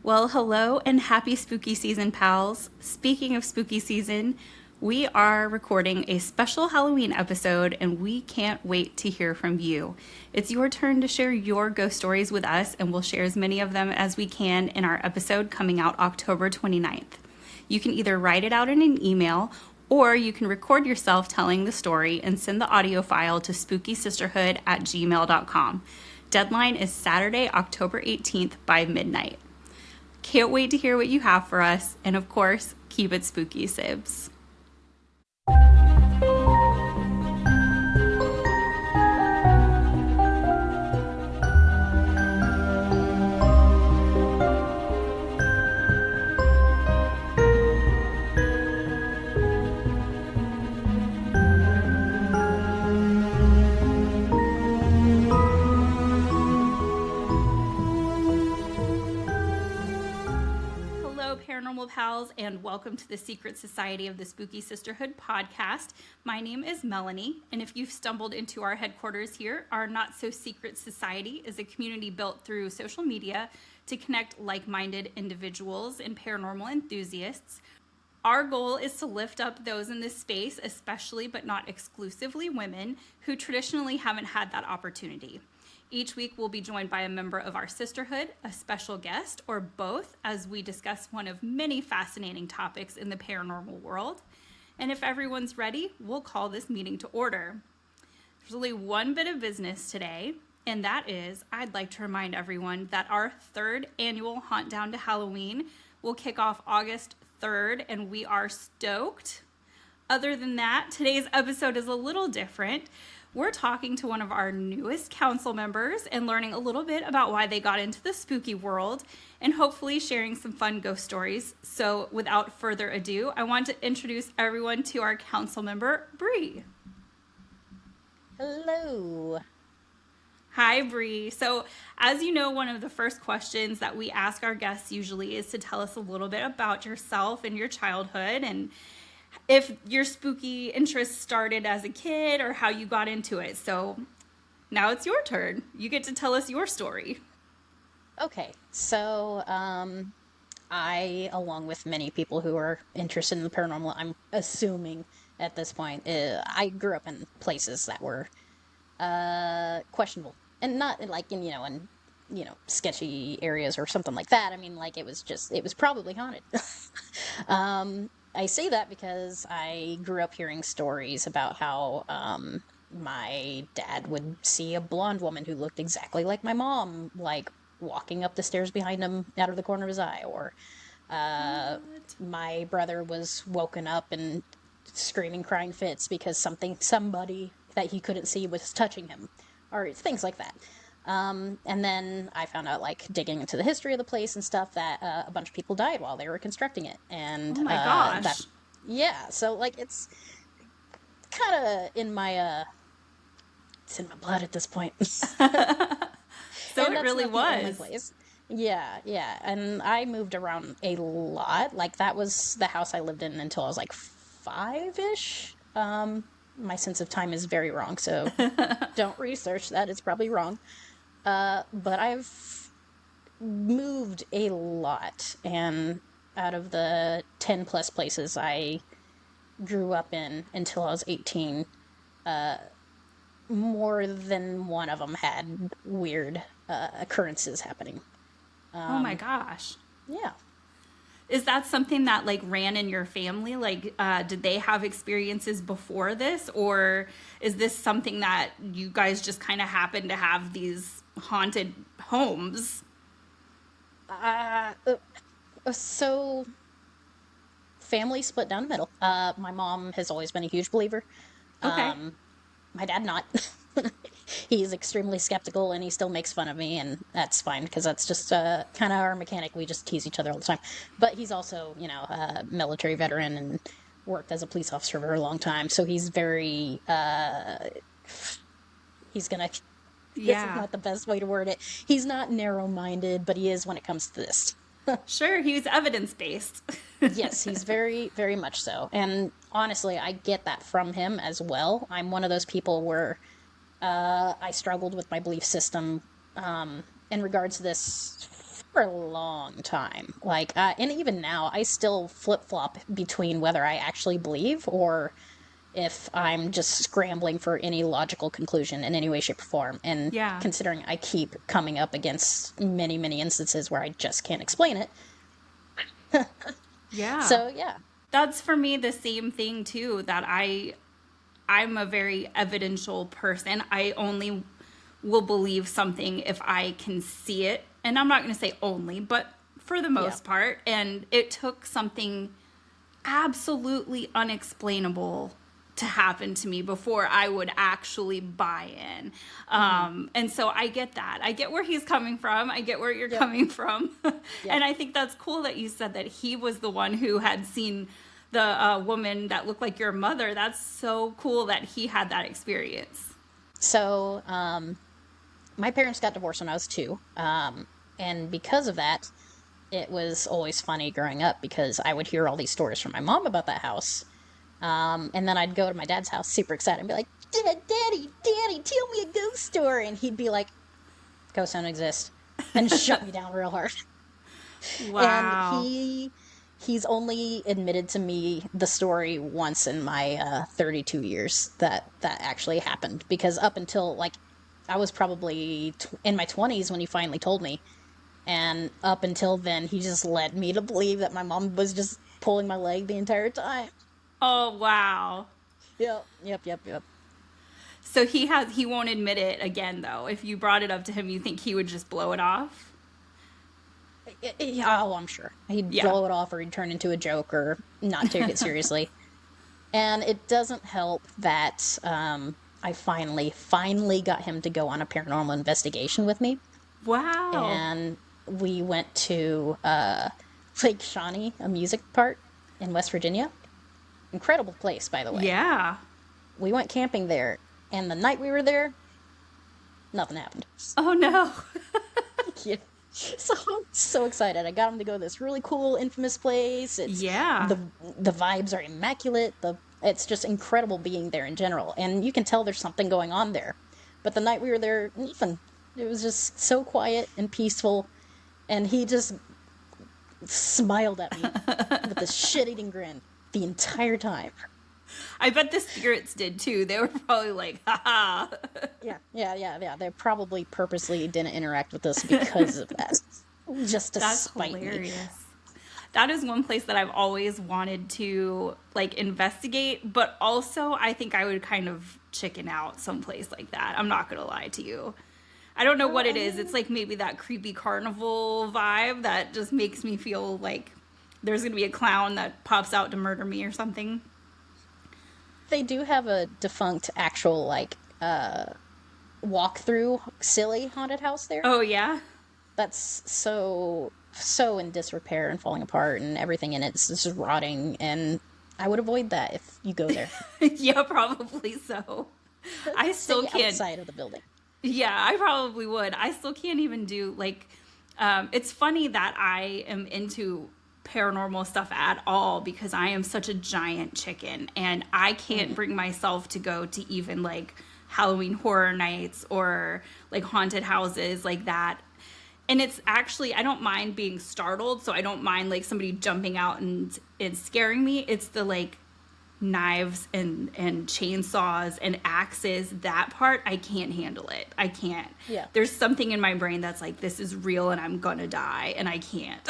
Well, hello and happy spooky season, pals. Speaking of spooky season, we are recording a special Halloween episode and we can't wait to hear from you. It's your turn to share your ghost stories with us, and we'll share as many of them as we can in our episode coming out October 29th. You can either write it out in an email or you can record yourself telling the story and send the audio file to spookysisterhood@gmail.com. Deadline is Saturday, October 18th by midnight. Can't wait to hear what you have for us, and of course, keep it spooky, Sibs. Paranormal pals, and welcome to the Secret Society of the Spooky Sisterhood podcast. My name is Melanie, and if you've stumbled into our headquarters here, our Not So Secret Society is a community built through social media to connect like-minded individuals and paranormal enthusiasts. Our goal is to lift up those in this space, especially but not exclusively women, who traditionally haven't had that opportunity. Each week we'll be joined by a member of our sisterhood, a special guest, or both, as we discuss one of many fascinating topics in the paranormal world. And if everyone's ready, we'll call this meeting to order. There's only one bit of business today, and that is I'd like to remind everyone that our third annual Haunt Down to Halloween will kick off August 3rd, and we are stoked. Other than that, today's episode is a little different. We're talking to one of our newest council members and learning a little bit about why they got into the spooky world, and hopefully sharing some fun ghost stories. So without further ado, I want to introduce everyone to our council member, Bri. Hello. Hi, Bri. So as you know, one of the first questions that we ask our guests usually is to tell us a little bit about yourself and your childhood, and if your spooky interest started as a kid or how you got into it. So now it's your turn. You get to tell us your story. Okay, so I, along with many people who are interested in the paranormal, I'm assuming at this point, I grew up in places that were questionable, and not like in sketchy areas or something like that. I mean, like it was probably haunted. I say that because I grew up hearing stories about how my dad would see a blonde woman who looked exactly like my mom, like walking up the stairs behind him out of the corner of his eye, or my brother was woken up and screaming, crying fits because somebody that he couldn't see was touching him, or things like that. And then I found out, like, digging into the history of the place and stuff, that a bunch of people died while they were constructing it. And, oh my gosh. So, like, it's kind of it's in my blood at this point. So it really was. Yeah. And I moved around a lot. Like, that was the house I lived in until I was, like, 5-ish. My sense of time is very wrong, so don't research that. It's probably wrong. But I've moved a lot, and out of the 10 plus places I grew up in until I was 18, more than one of them had weird occurrences happening. Oh my gosh. Yeah. Is that something that like ran in your family? Like, did they have experiences before this, or is this something that you guys just kind of happen to have these haunted homes? So family split down the middle. My mom has always been a huge believer. Okay. My dad not. He's extremely skeptical, and he still makes fun of me, and that's fine, because that's just kind of our mechanic. We just tease each other all the time. But he's also, a military veteran and worked as a police officer for a long time, so he's very, he's gonna, this is not the best way to word it. He's not narrow-minded, but he is when it comes to this. Sure, he was evidence-based. Yes, he's very, very much so. And honestly, I get that from him as well. I'm one of those people where I struggled with my belief system in regards to this for a long time. Like, and even now, I still flip-flop between whether I actually believe or if I'm just scrambling for any logical conclusion in any way, shape, or form. And Yeah. considering I keep coming up against many, many instances where I just can't explain it. Yeah. So, yeah. That's for me the same thing too, that I'm a very evidential person. I only will believe something if I can see it. And I'm not going to say only, but for the most part. And it took something absolutely unexplainable to happen to me before I would actually buy in. And so I get that. I get where he's coming from. I get where you're coming from. And I think that's cool that you said that he was the one who had seen the woman that looked like your mother. That's so cool that he had that experience. So, my parents got divorced when I was 2. And because of that, it was always funny growing up because I would hear all these stories from my mom about that house. And then I'd go to my dad's house super excited and be like, Daddy, tell me a ghost story. And he'd be like, ghosts don't exist. And shut me down real hard. Wow. And he's only admitted to me the story once in my 32 years that actually happened. Because up until, like, I was probably in my 20s when he finally told me. And up until then, he just led me to believe that my mom was just pulling my leg the entire time. Oh, wow. Yep. So he won't admit it again, though. If you brought it up to him, you think he would just blow it off? Oh, I'm sure. He'd blow it off or he'd turn into a joke or not take it seriously. And it doesn't help that I finally got him to go on a paranormal investigation with me. Wow. And we went to Lake Shawnee, a music park in West Virginia. Incredible place, by the way. Yeah. We went camping there, and the night we were there, nothing happened. Oh, no. Yeah. So I'm so excited. I got him to go to this really cool, infamous place. The vibes are immaculate. It's just incredible being there in general. And you can tell there's something going on there. But the night we were there, nothing. It was just so quiet and peaceful. And he just smiled at me with a shit-eating grin the entire time. I bet the spirits did too. They were probably like, ha. Yeah. They probably purposely didn't interact with us because of that. Just to spite hilarious. me. That is one place that I've always wanted to like investigate, but also I think I would kind of chicken out someplace like that. I'm not gonna lie to you. I don't know what it is. It's like maybe that creepy carnival vibe that just makes me feel like there's going to be a clown that pops out to murder me or something. They do have a defunct actual, like, walk-through silly haunted house there. Oh, yeah? That's so in disrepair and falling apart and everything in it is just rotting, and I would avoid that if you go there. Yeah, probably so. I still can't. Outside of the building. Yeah, I probably would. I still can't even do, like, it's funny that I am into paranormal stuff at all because I am such a giant chicken and I can't bring myself to go to even, like, Halloween horror nights or, like, haunted houses like that. And it's actually, I don't mind being startled, so I don't mind, like, somebody jumping out and scaring me. It's the, like, knives and chainsaws and axes, that part, I can't handle it. I can't. Yeah. There's something in my brain that's like, this is real and I'm gonna die, and I can't.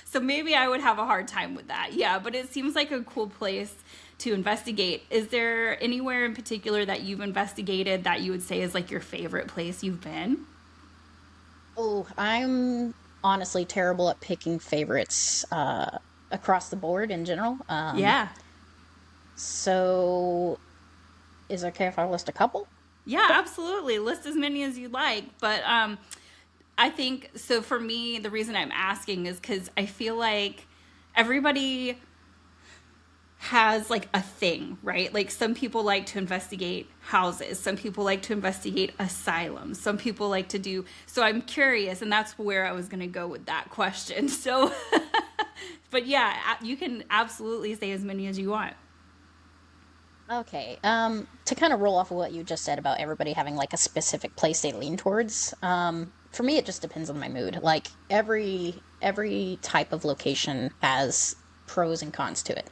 So maybe I would have a hard time with that. Yeah, but it seems like a cool place to investigate. Is there anywhere in particular that you've investigated that you would say is like your favorite place you've been? Oh, I'm honestly terrible at picking favorites across the board in general. Yeah. So, is it okay if I list a couple? Yeah, absolutely. List as many as you'd like. But I think, so for me, the reason I'm asking is because I feel like everybody has like a thing, right? Like some people like to investigate houses. Some people like to investigate asylums. Some people like to do, so I'm curious, and that's where I was going to go with that question. So, but yeah, you can absolutely say as many as you want. Okay, to kind of roll off of what you just said about everybody having like a specific place they lean towards, for me, it just depends on my mood. Like every type of location has pros and cons to it.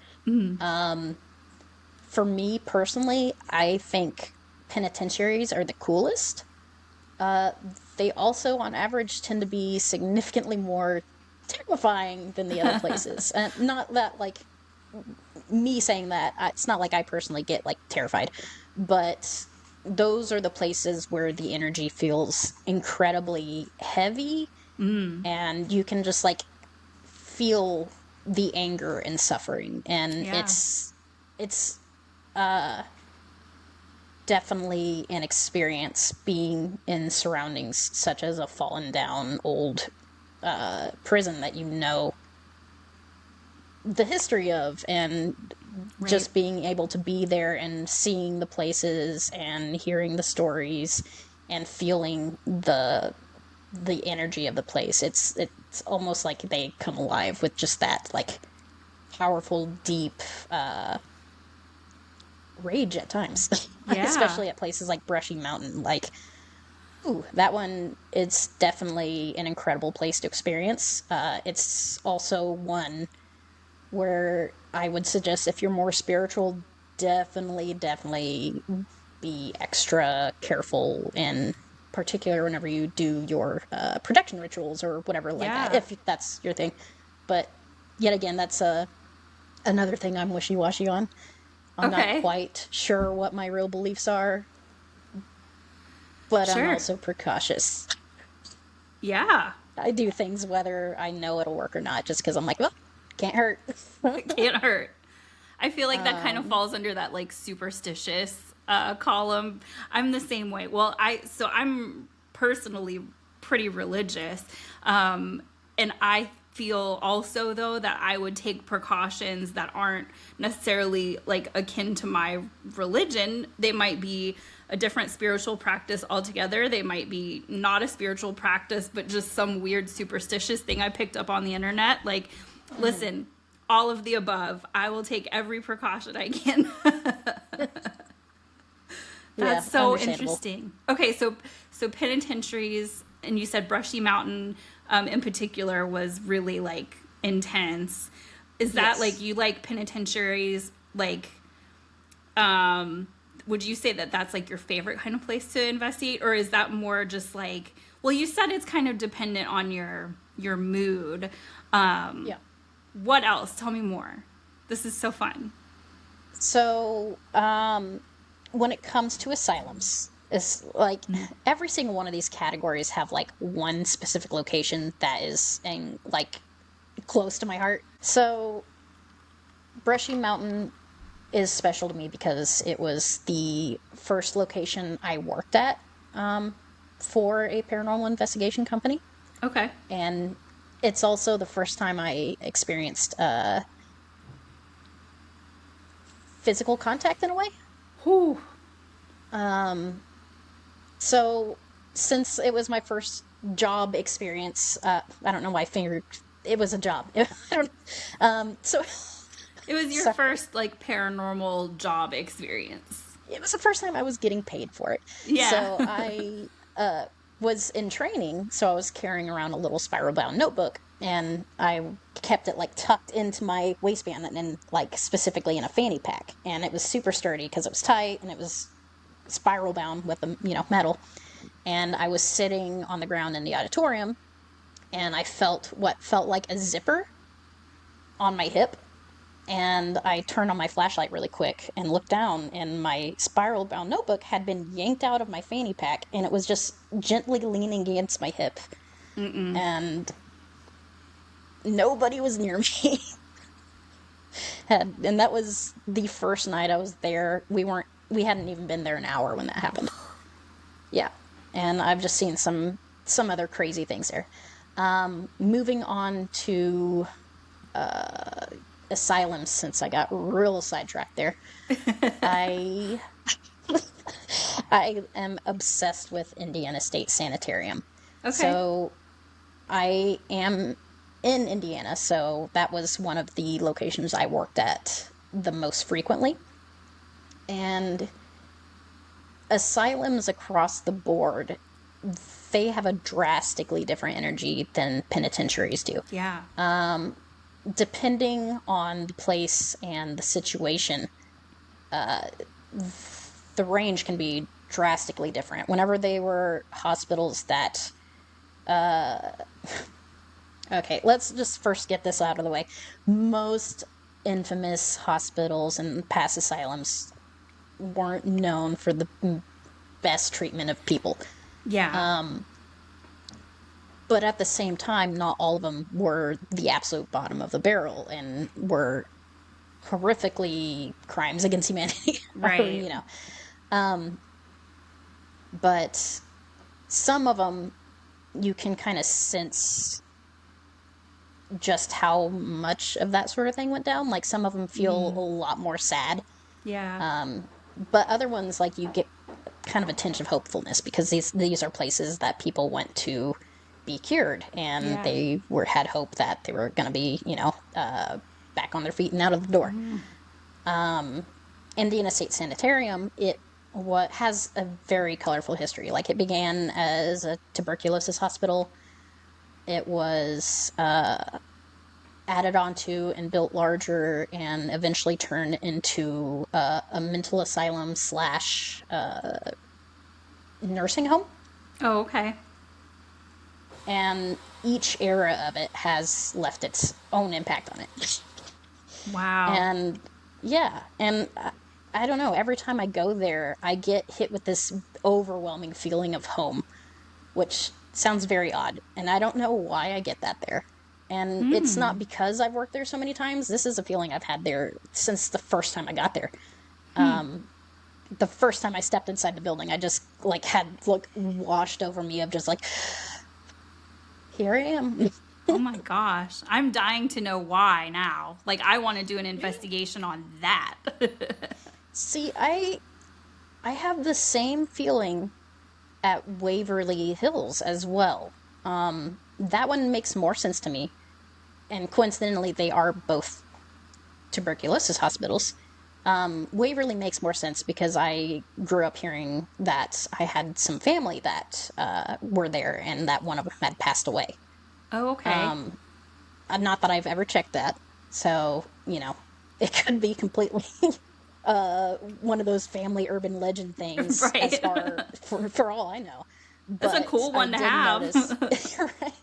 For me personally, I think penitentiaries are the coolest. They also, on average, tend to be significantly more terrifying than the other places. And not that, like, me saying that, it's not like I personally get, like, terrified. But those are the places where the energy feels incredibly heavy. And you can just, like, feel the anger and suffering. And Yeah. it's definitely an experience being in surroundings such as a fallen down old prison that you know the history of, and just being able to be there and seeing the places and hearing the stories and feeling the energy of the place. It's almost like they come alive with just that, like, powerful, deep rage at times. Yeah. Especially at places like Brushy Mountain. Like, ooh, that one is definitely an incredible place to experience. It's also one where I would suggest, if you're more spiritual, definitely be extra careful, and particular whenever you do your protection rituals or whatever like that, if that's your thing. But yet again, that's another thing I'm wishy-washy on. I'm not quite sure what my real beliefs are, but I'm also precautious. Yeah. I do things whether I know it'll work or not, just because I'm like, well, can't hurt. It can't hurt. I feel like that kind of falls under that, like, superstitious column. I'm the same way. Well, I'm personally pretty religious, and I feel also, though, that I would take precautions that aren't necessarily, like, akin to my religion. They might be a different spiritual practice altogether. They might be not a spiritual practice, but just some weird superstitious thing I picked up on the internet. Like, listen, all of the above. I will take every precaution I can. That's so interesting. Okay, so penitentiaries, and you said Brushy Mountain in particular was really, like, intense. Is that like, you like penitentiaries, like, would you say that that's, like, your favorite kind of place to investigate, or is that more just like, well, you said it's kind of dependent on your mood. What else? Tell me more. This is so fun. So, when it comes to asylums, it's like every single one of these categories have, like, one specific location that is like close to my heart. So Brushy Mountain is special to me because it was the first location I worked at for a paranormal investigation company. Okay. And it's also the first time I experienced physical contact in a way. Whew. So, since it was my first job experience, I don't know why I fingered. It was a job. So it was your first, like, paranormal job experience. It was the first time I was getting paid for it. Yeah. So I was in training, so I was carrying around a little spiral-bound notebook, and I kept it, like, tucked into my waistband and like, specifically in a fanny pack. And it was super sturdy because it was tight, and it was spiral bound with the, metal. And I was sitting on the ground in the auditorium, and I felt what felt like a zipper on my hip. And I turned on my flashlight really quick and looked down, and my spiral bound notebook had been yanked out of my fanny pack, and it was just gently leaning against my hip. And nobody was near me. And that was the first night I was there. We hadn't even been there an hour when that happened. Yeah. And I've just seen some other crazy things there. Moving on to asylums, since I got real sidetracked there. I am obsessed with Indiana State Sanitarium. Okay. So I am in Indiana, so that was one of the locations I worked at the most frequently. And asylums across the board, they have a drastically different energy than penitentiaries do. Yeah. Depending on the place and the situation, the range can be drastically different. Whenever they were hospitals that... Okay, let's just first get this out of the way. Most infamous hospitals and past asylums weren't known for the best treatment of people. Yeah. But at the same time, not all of them were the absolute bottom of the barrel and were horrifically crimes against humanity. Right. But some of them, you can kind of sense just how much of that sort of thing went down. Like, some of them feel a lot more sad. Yeah. But other ones, like, you get kind of a tinge of hopefulness because these are places that people went to be cured, and they had hope that they were going to be, back on their feet and out of the door. Indiana State Sanitarium, has a very colorful history. Like, it began as a tuberculosis hospital. It was added onto and built larger and eventually turned into a mental asylum / nursing home. Oh, okay. And each era of it has left its own impact on it. Wow. And yeah, and I don't know, every time I go there, I get hit with this overwhelming feeling of home, which sounds very odd. And I don't know why I get that there. And it's not because I've worked there so many times. This is a feeling I've had there since the first time I got there. The first time I stepped inside the building, I just, had, washed over me of just, here I am. Oh my gosh. I'm dying to know why now. I want to do an investigation on that. See, I have the same feeling at Waverly Hills as well. That one makes more sense to me. And coincidentally, they are both tuberculosis hospitals. Waverly makes more sense because I grew up hearing that I had some family that were there and that one of them had passed away. Oh, okay. Not that I've ever checked that. So, it could be completely one of those family urban legend things, right. as for all I know. That's a cool one to have. You're right.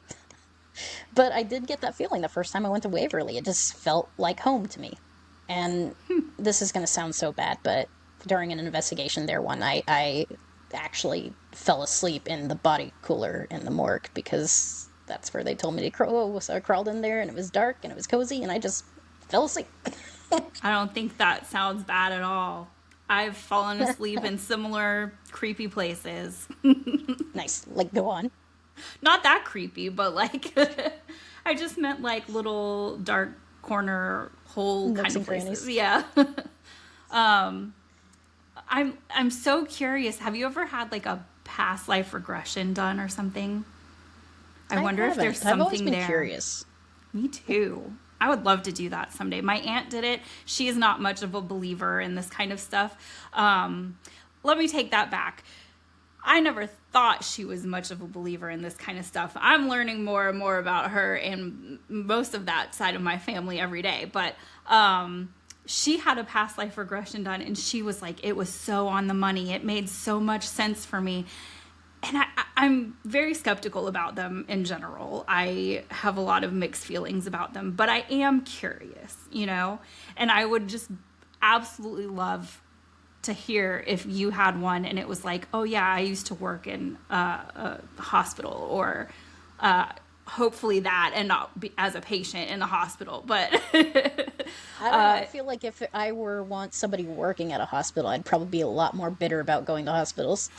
But I did get that feeling the first time I went to Waverly. It just felt like home to me. And this is going to sound so bad, but during an investigation there one night, I actually fell asleep in the body cooler in the morgue because that's where they told me to crawl. So I crawled in there, and it was dark, and it was cozy, and I just fell asleep. I don't think that sounds bad at all. I've fallen asleep in similar creepy places. Nice. Go on. Not that creepy, but I just meant little dark corner hole Nooks kind of and places. crannies. Yeah. I'm so curious. Have you ever had a past life regression done or something? I wonder if there's something I've always been there. curious. Me too. I would love to do that someday. My aunt did it. She is not much of a believer in this kind of stuff. Let me take that back. I never thought she was much of a believer in this kind of stuff. I'm learning more and more about her and most of that side of my family every day. But she had a past life regression done, and she was like, it was so on the money. It made so much sense for me. And I'm very skeptical about them in general. I have a lot of mixed feelings about them, but I am curious, and I would just absolutely love to hear if you had one and it was oh yeah, I used to work in a hospital, or hopefully that, and not be as a patient in the hospital. But I don't know. I feel like if I were once somebody working at a hospital, I'd probably be a lot more bitter about going to hospitals.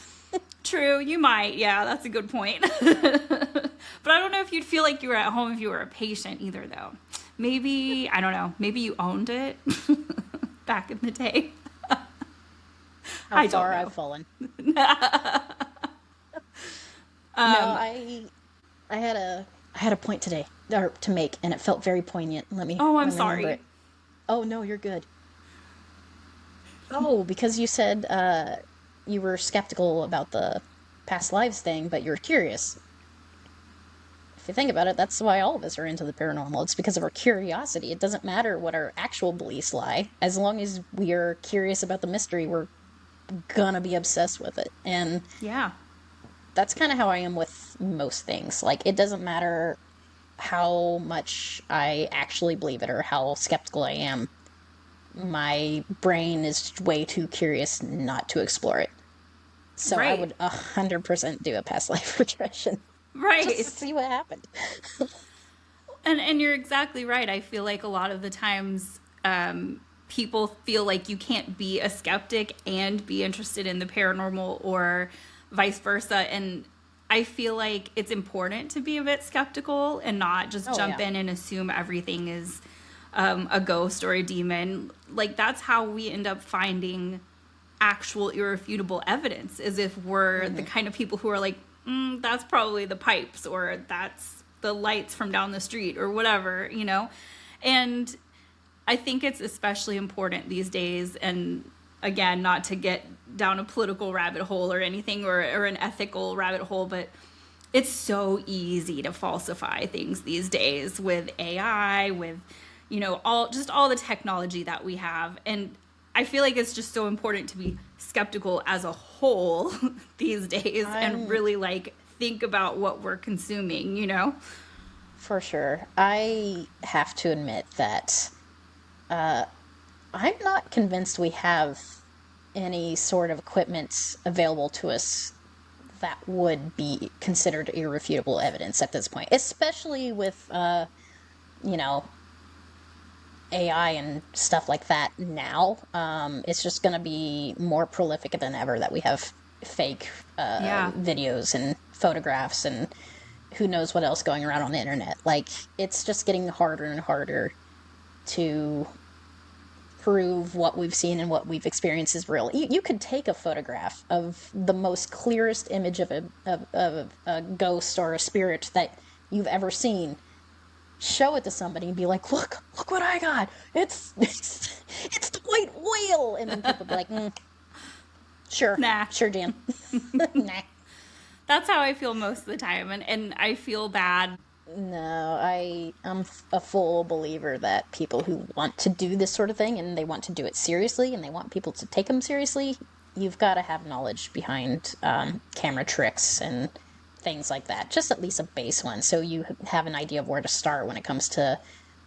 True, you might. Yeah, that's a good point. But I don't know if you'd feel like you were at home if you were a patient either, though. Maybe, I don't know, maybe you owned it back in the day. How far I've fallen. No, I had a point today to make, and it felt very poignant. I'm sorry. It. Oh no, you're good. Oh, because you said you were skeptical about the past lives thing, but you're curious. If you think about it, that's why all of us are into the paranormal. It's because of our curiosity. It doesn't matter what our actual beliefs lie. As long as we are curious about the mystery, we're gonna be obsessed with it. And Yeah. that's kind of how I am with most things. Like, it doesn't matter how much I actually believe it or how skeptical I am. My brain is way too curious not to explore it. So I Right. would 100% do a past life regression. Right. Just to see what happened. And you're exactly right. I feel like a lot of the times people feel like you can't be a skeptic and be interested in the paranormal or vice versa. And I feel like it's important to be a bit skeptical and not just jump in and assume everything is a ghost or a demon. Like, that's how we end up finding actual irrefutable evidence, is if we're the kind of people who are like, that's probably the pipes, or that's the lights from down the street, or whatever, you know? And I think it's especially important these days, and again, not to get down a political rabbit hole or anything, or an ethical rabbit hole, but it's so easy to falsify things these days with AI, with, you know, all the technology that we have. And I feel like it's just so important to be skeptical as a whole these days and really like think about what we're consuming, you know? For sure. I have to admit that I'm not convinced we have any sort of equipment available to us that would be considered irrefutable evidence at this point, especially with, you know, AI and stuff like that now. It's just going to be more prolific than ever that we have fake videos and photographs and who knows what else going around on the internet. Like, it's just getting harder and harder to prove what we've seen and what we've experienced is real. You could take a photograph of the most clearest image of a ghost or a spirit that you've ever seen, show it to somebody and be like, look what I got. It's the white whale. And then people be like, sure, Jan. Nah. That's how I feel most of the time. And I feel bad. No, I'm a full believer that people who want to do this sort of thing and they want to do it seriously and they want people to take them seriously, you've got to have knowledge behind camera tricks and things like that. Just at least a base one, so you have an idea of where to start when it comes to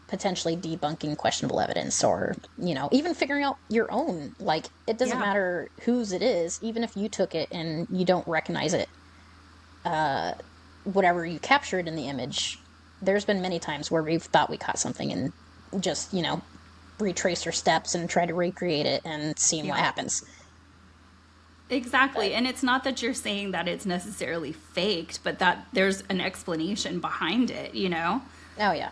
potentially debunking questionable evidence, or, you know, even figuring out your own. Like, it doesn't matter whose it is, even if you took it and you don't recognize it. Whatever you captured in the image, there's been many times where we've thought we caught something and just, you know, retraced our steps and try to recreate it and seeing what happens. Exactly. And it's not that you're saying that it's necessarily faked, but that there's an explanation behind it, you know? Oh, yeah.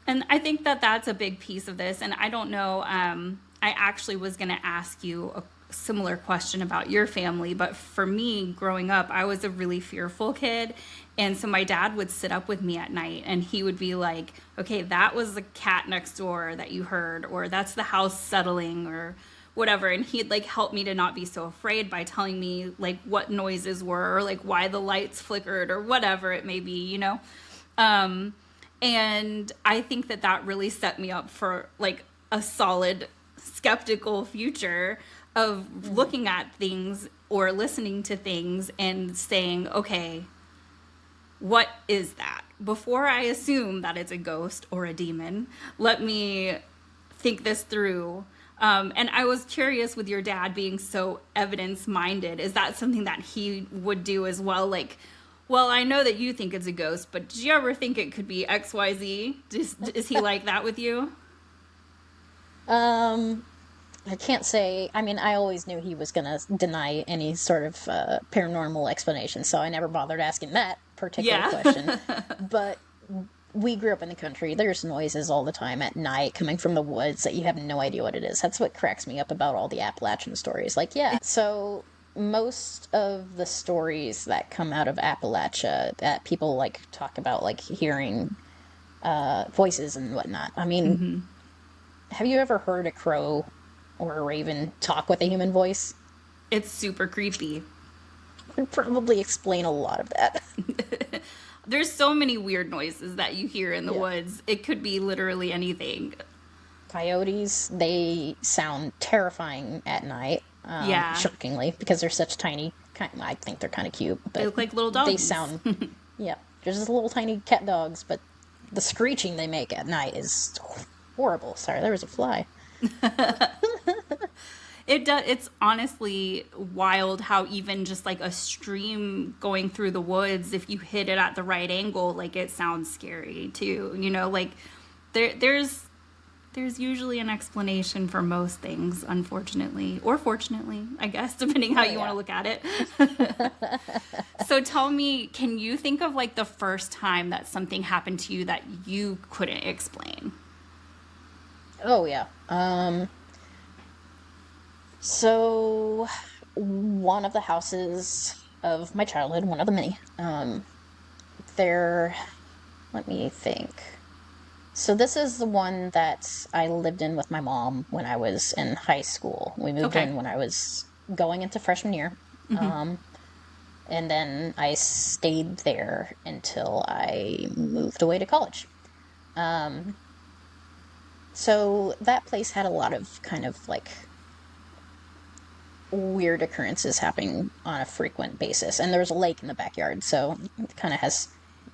And I think that that's a big piece of this. And I don't know, I actually was going to ask you a similar question about your family, but for me, growing up, I was a really fearful kid. And so my dad would sit up with me at night and he would be like, okay, that was the cat next door that you heard, or that's the house settling, or whatever. And he'd like help me to not be so afraid by telling me like what noises were, or like why the lights flickered, or whatever it may be, you know? And I think that that really set me up for like a solid skeptical future of looking at things or listening to things and saying, okay, what is that? Before I assume that it's a ghost or a demon, let me think this through. And I was curious, with your dad being so evidence-minded, is that something that he would do as well? Like, well, I know that you think it's a ghost, but did you ever think it could be XYZ? Is he like that with you? I can't say. I mean, I always knew he was going to deny any sort of paranormal explanation, so I never bothered asking that particular question. But we grew up in the country. There's noises all the time at night coming from the woods that you have no idea what it is. That's what cracks me up about all the Appalachian stories. Like, yeah. So most of the stories that come out of Appalachia that people like talk about, like hearing voices and whatnot. I mean, have you ever heard a crow or a raven talk with a human voice? It's super creepy. would probably explain a lot of that. There's so many weird noises that you hear in the Yeah. woods. It could be literally anything. Coyotes, they sound terrifying at night, Yeah. shockingly, because they're such tiny. I think they're kind of cute, They but look like little they doggies. sound, yeah, they're just little tiny cat dogs, but the screeching they make at night is horrible. Sorry, there was a fly. It's honestly wild how even just like a stream going through the woods, if you hit it at the right angle, like it sounds scary too. Like there's usually an explanation for most things, unfortunately, or fortunately, I guess, depending how you want to look at it. So tell me, can you think of like the first time that something happened to you that you couldn't explain? Oh yeah. So one of the houses of my childhood, one of the many, there, let me think. So this is the one that I lived in with my mom when I was in high school. We moved Okay. in when I was going into freshman year. And then I stayed there until I moved away to college. So that place had a lot of kind of like weird occurrences happening on a frequent basis. And there's a lake in the backyard, so it kind of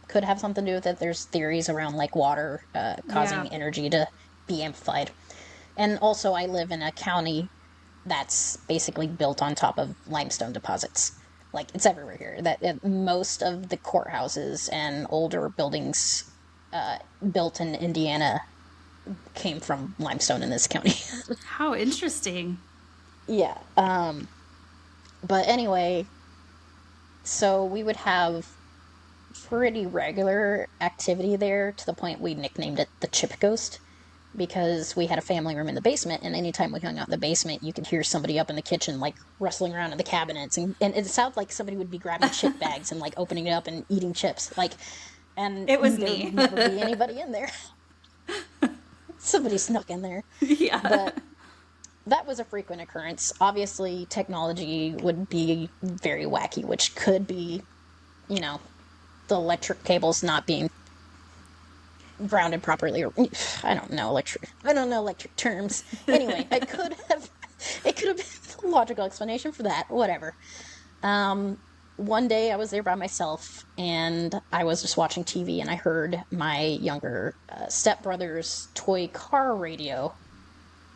could have something to do with it. There's theories around like water causing Yeah. energy to be amplified. And also, I live in a county that's basically built on top of limestone deposits. Like, it's everywhere here. Most of the courthouses and older buildings built in Indiana came from limestone in this county. How interesting. Yeah. But anyway, so we would have pretty regular activity there to the point we nicknamed it the Chip Ghost because we had a family room in the basement, and anytime we hung out in the basement, you could hear somebody up in the kitchen, like, rustling around in the cabinets, and it sounded like somebody would be grabbing chip bags and, like, opening it up and eating chips, like, and It was there me. would never be anybody in there. Somebody snuck in there. Yeah. But that was a frequent occurrence. Obviously, technology would be very wacky, which could be, the electric cables not being grounded properly, or I don't know electric terms. Anyway, it could have been a logical explanation for that. Whatever. One day I was there by myself, and I was just watching TV, and I heard my younger stepbrother's toy car radio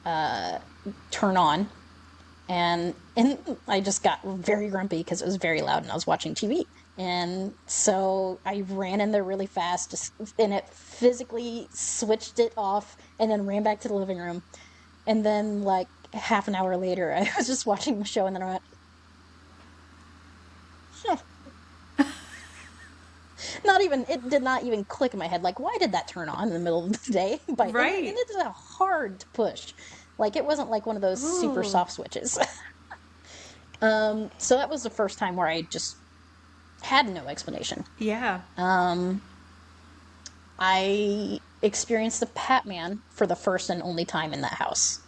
turn on, and I just got very grumpy because it was very loud, and I was watching TV. And so I ran in there really fast, and it physically switched it off, and then ran back to the living room. And then, like, half an hour later, I was just watching the show, and then I went, huh. It did not even click in my head. Like, why did that turn on in the middle of the day? Right. And it's hard to push. Like, it wasn't like one of those super Ooh. soft switches. So that was the first time where I just had no explanation. Yeah. I experienced the Pat Man for the first and only time in that house.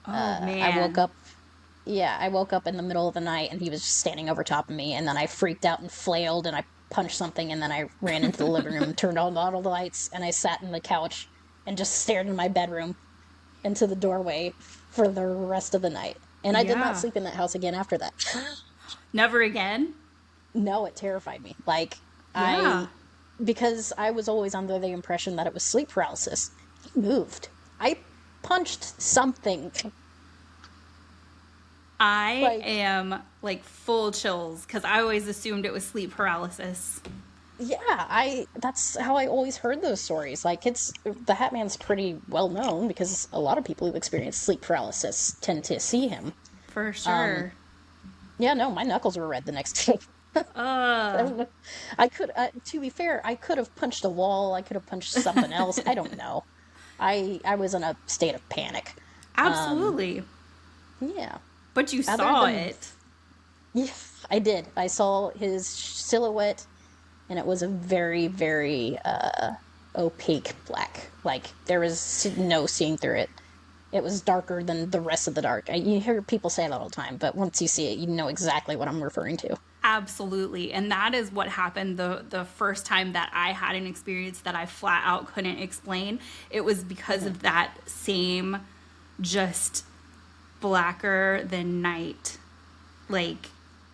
Oh, man. I woke up in the middle of the night, and he was just standing over top of me, and then I freaked out and flailed, and I punched something, and then I ran into the living room, turned on all the lights, and I sat in the couch and just stared in my bedroom into the doorway for the rest of the night. And I did Yeah. not sleep in that house again after that. Never again? No, it terrified me. Like, Yeah. because I was always under the impression that it was sleep paralysis. He moved. I punched something. I am like full chills because I always assumed it was sleep paralysis. Yeah, that's how I always heard those stories. Like, the Hat Man's pretty well known because a lot of people who experience sleep paralysis tend to see him. For sure. Yeah, no, my knuckles were red the next day. To be fair, I could have punched a wall. I could have punched something else. I don't know. I was in a state of panic. Absolutely. Yeah. But you Other saw than- it. Yeah, I did. I saw his silhouette, and it was a very, very opaque black. Like, there was no seeing through it. It was darker than the rest of the dark. You hear people say that all the time, but once you see it, you know exactly what I'm referring to. Absolutely. And that is what happened the first time that I had an experience that I flat out couldn't explain. It was because of that same just blacker than night. Like,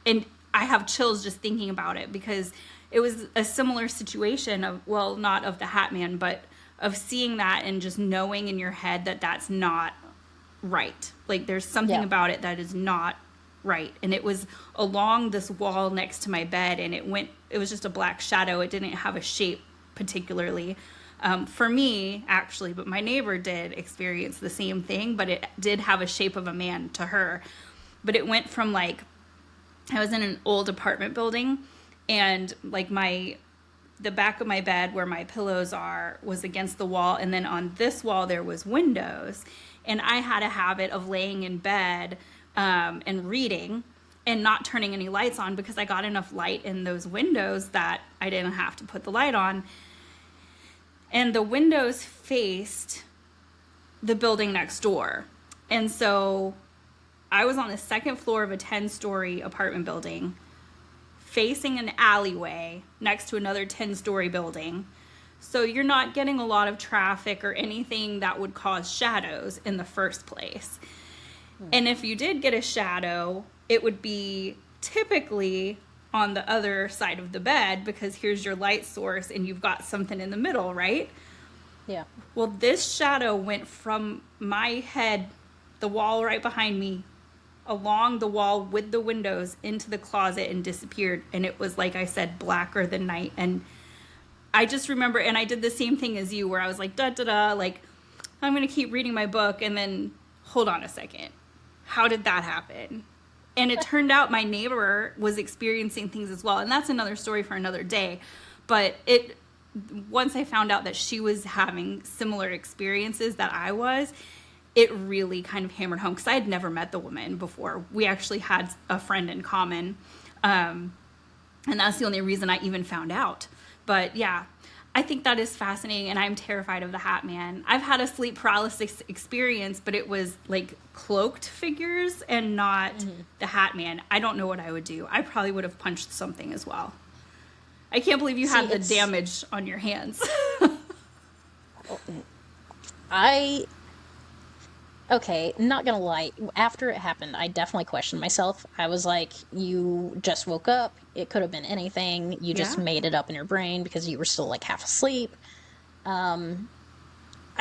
and I have chills just thinking about it because it was a similar situation of, well, not of the Hat Man, but of seeing that and just knowing in your head that that's not right. Like, there's something about it that is not right. And it was along this wall next to my bed, and it was just a black shadow. It didn't have a shape particularly for me, actually, but my neighbor did experience the same thing, but it did have a shape of a man to her. But it went from, like, I was in an old apartment building, and like the back of my bed where my pillows are was against the wall, and then on this wall there was windows, and I had a habit of laying in bed and reading and not turning any lights on because I got enough light in those windows that I didn't have to put the light on. And the windows faced the building next door. And so I was on the second floor of a 10-story apartment building facing an alleyway next to another 10-story building. So you're not getting a lot of traffic or anything that would cause shadows in the first place. And if you did get a shadow, it would be typically on the other side of the bed because here's your light source and you've got something in the middle, right? Yeah. Well, this shadow went from my head, the wall right behind me, along the wall with the windows into the closet and disappeared. And it was, like I said, blacker than night. And I just remember, and I did the same thing as you where I was like, da da da, like, I'm going to keep reading my book. And then, hold on a second. How did that happen? And it turned out my neighbor was experiencing things as well. And that's another story for another day. But once I found out that she was having similar experiences that I was, it really kind of hammered home because I had never met the woman before. We actually had a friend in common. And that's the only reason I even found out. But yeah, I think that is fascinating, and I'm terrified of the Hat Man. I've had a sleep paralysis experience, but it was like cloaked figures and not the Hat Man. I don't know what I would do. I probably would have punched something as well. I can't believe you had the damage on your hands. Okay, not gonna lie. After it happened, I definitely questioned myself. I was like, you just woke up. It could have been anything. You just made it up in your brain because you were still, like, half asleep. I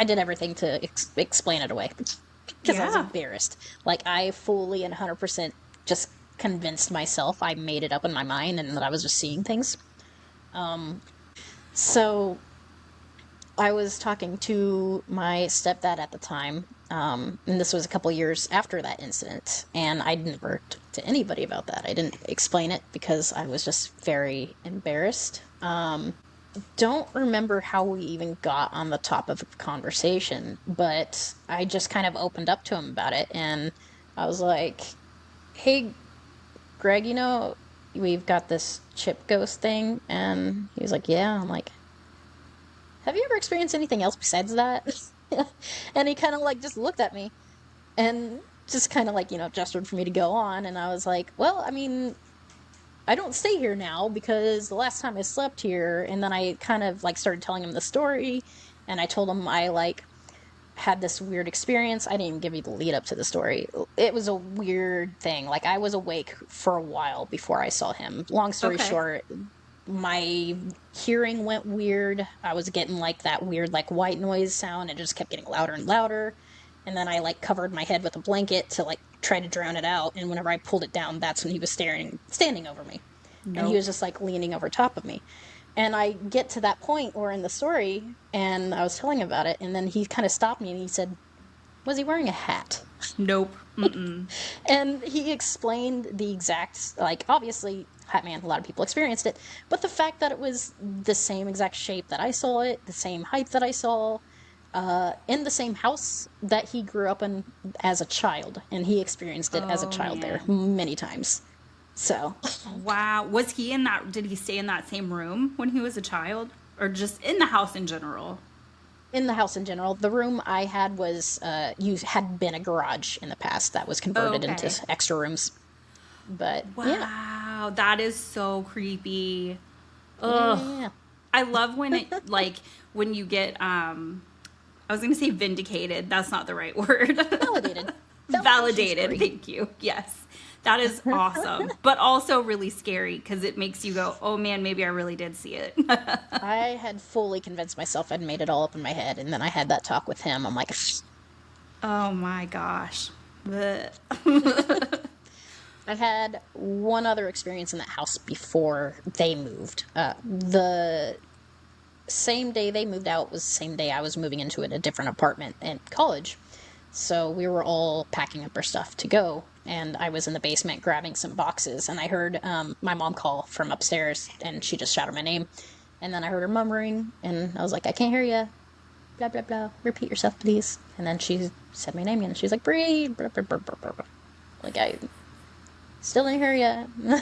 did everything to explain it away because I was embarrassed. Like, I fully and 100% just convinced myself I made it up in my mind and that I was just seeing things. So I was talking to my stepdad at the time, and this was a couple years after that incident, and I never talked to anybody about that. I didn't explain it because I was just very embarrassed. Don't remember how we even got on the top of the conversation, but I just kind of opened up to him about it, and I was like, hey, Greg, we've got this chip ghost thing, and he was like, yeah. I'm like, have you ever experienced anything else besides that? And he kind of, like, just looked at me and just kind of, like, gestured for me to go on. And I was like, well, I mean, I don't stay here now because the last time I slept here. And then I kind of, like, started telling him the story, and I told him I, like, had this weird experience. I didn't even give you the lead up to the story. It was a weird thing. Like, I was awake for a while before I saw him. Long story short, my hearing went weird. I was getting, like, that weird, like, white noise sound. It just kept getting louder and louder. And then I, like, covered my head with a blanket to, like, try to drown it out. And whenever I pulled it down, that's when he was standing over me. Nope. And he was just, like, leaning over top of me. And I get to that point where in the story, and I was telling him about it, and then he kind of stopped me and he said, was he wearing a hat? Nope. Mm-mm. And he explained the exact, like, obviously, Hat Man, a lot of people experienced it, but the fact that it was the same exact shape that I saw it, the same height that I saw, in the same house that he grew up in as a child, and he experienced it as a child there many times. So. Wow. Did he stay in that same room when he was a child? Or just in the house in general? In the house in general. The room I had had been a garage in the past that was converted into extra rooms. But, wow. Wow, that is so creepy. Ugh. Yeah. I love when it, like, when you get, I was going to say vindicated. That's not the right word. Validated. Validated. Thank you. Yes. That is awesome. But also really scary because it makes you go, oh man, maybe I really did see it. I had fully convinced myself I'd made it all up in my head, and then I had that talk with him. I'm like, Oh my gosh. Blech. I had one other experience in that house before they moved. The same day they moved out was the same day I was moving into a different apartment in college. So we were all packing up our stuff to go, and I was in the basement grabbing some boxes, and I heard my mom call from upstairs, and she just shouted my name. And then I heard her murmuring, and I was like, I can't hear you. Blah, blah, blah. Repeat yourself, please. And then she said my name again, and she's like, Bri. Blah, blah, blah, blah, blah. Like, I still didn't hear you.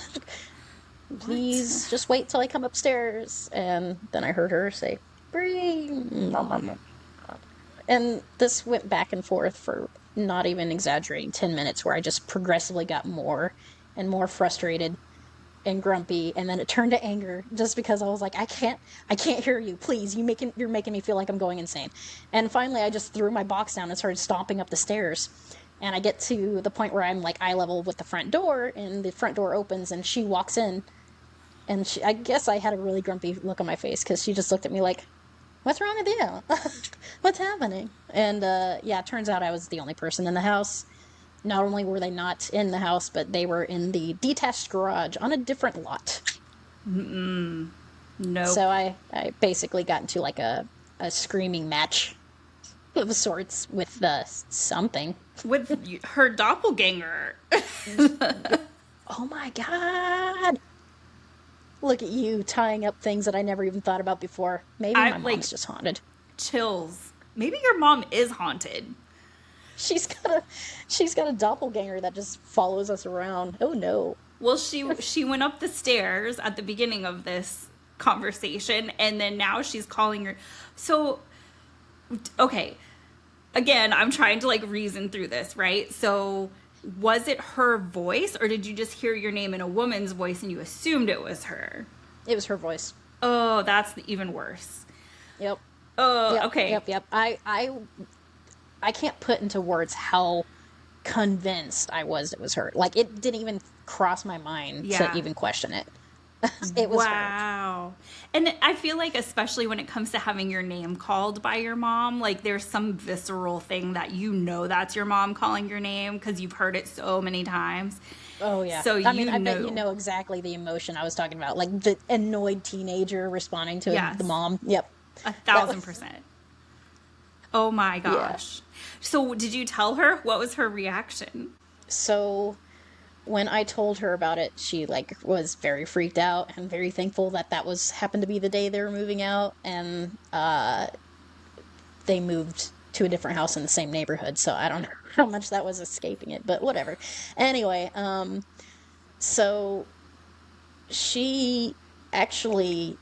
Please just wait till I come upstairs. And then I heard her say, Bri. And this went back and forth for, not even exaggerating, 10 minutes, where I just progressively got more and more frustrated and grumpy, and then it turned to anger just because I was like, I can't hear you, please, you're making me feel like I'm going insane. And finally I just threw my box down and started stomping up the stairs, and I get to the point where I'm like eye level with the front door, and the front door opens and she walks in, and I guess I had a really grumpy look on my face because she just looked at me like, what's wrong with you? What's happening? And yeah, it turns out I was the only person in the house. Not only were they not in the house, but they were in the detached garage on a different lot. No. So I basically got into like a screaming match of sorts with something. With her doppelganger. Oh my god! Look at you tying up things that I never even thought about before. Maybe my mom's just haunted. Chills. Maybe your mom is haunted. She's got a doppelganger that just follows us around. Oh no. Well, she went up the stairs at the beginning of this conversation, and then now she's calling her. So, okay. Again, I'm trying to like reason through this, right? So, was it her voice, or did you just hear your name in a woman's voice and you assumed it was her? It was her voice. Oh, that's even worse. Yep. Oh, yep, okay. Yep. I can't put into words how convinced I was it was her. Like, it didn't even cross my mind to even question it. It was her. Wow. And I feel like, especially when it comes to having your name called by your mom, like there's some visceral thing that you know that's your mom calling your name because you've heard it so many times. Oh, yeah. So I bet you know exactly the emotion I was talking about. Like, the annoyed teenager responding to the mom. Yep. 1,000%. Oh, my gosh. Yeah. So did you tell her? What was her reaction? So when I told her about it, she like was very freaked out and very thankful that happened to be the day they were moving out, and they moved to a different house in the same neighborhood. So I don't know how much that was escaping it, but whatever. Anyway, so she actually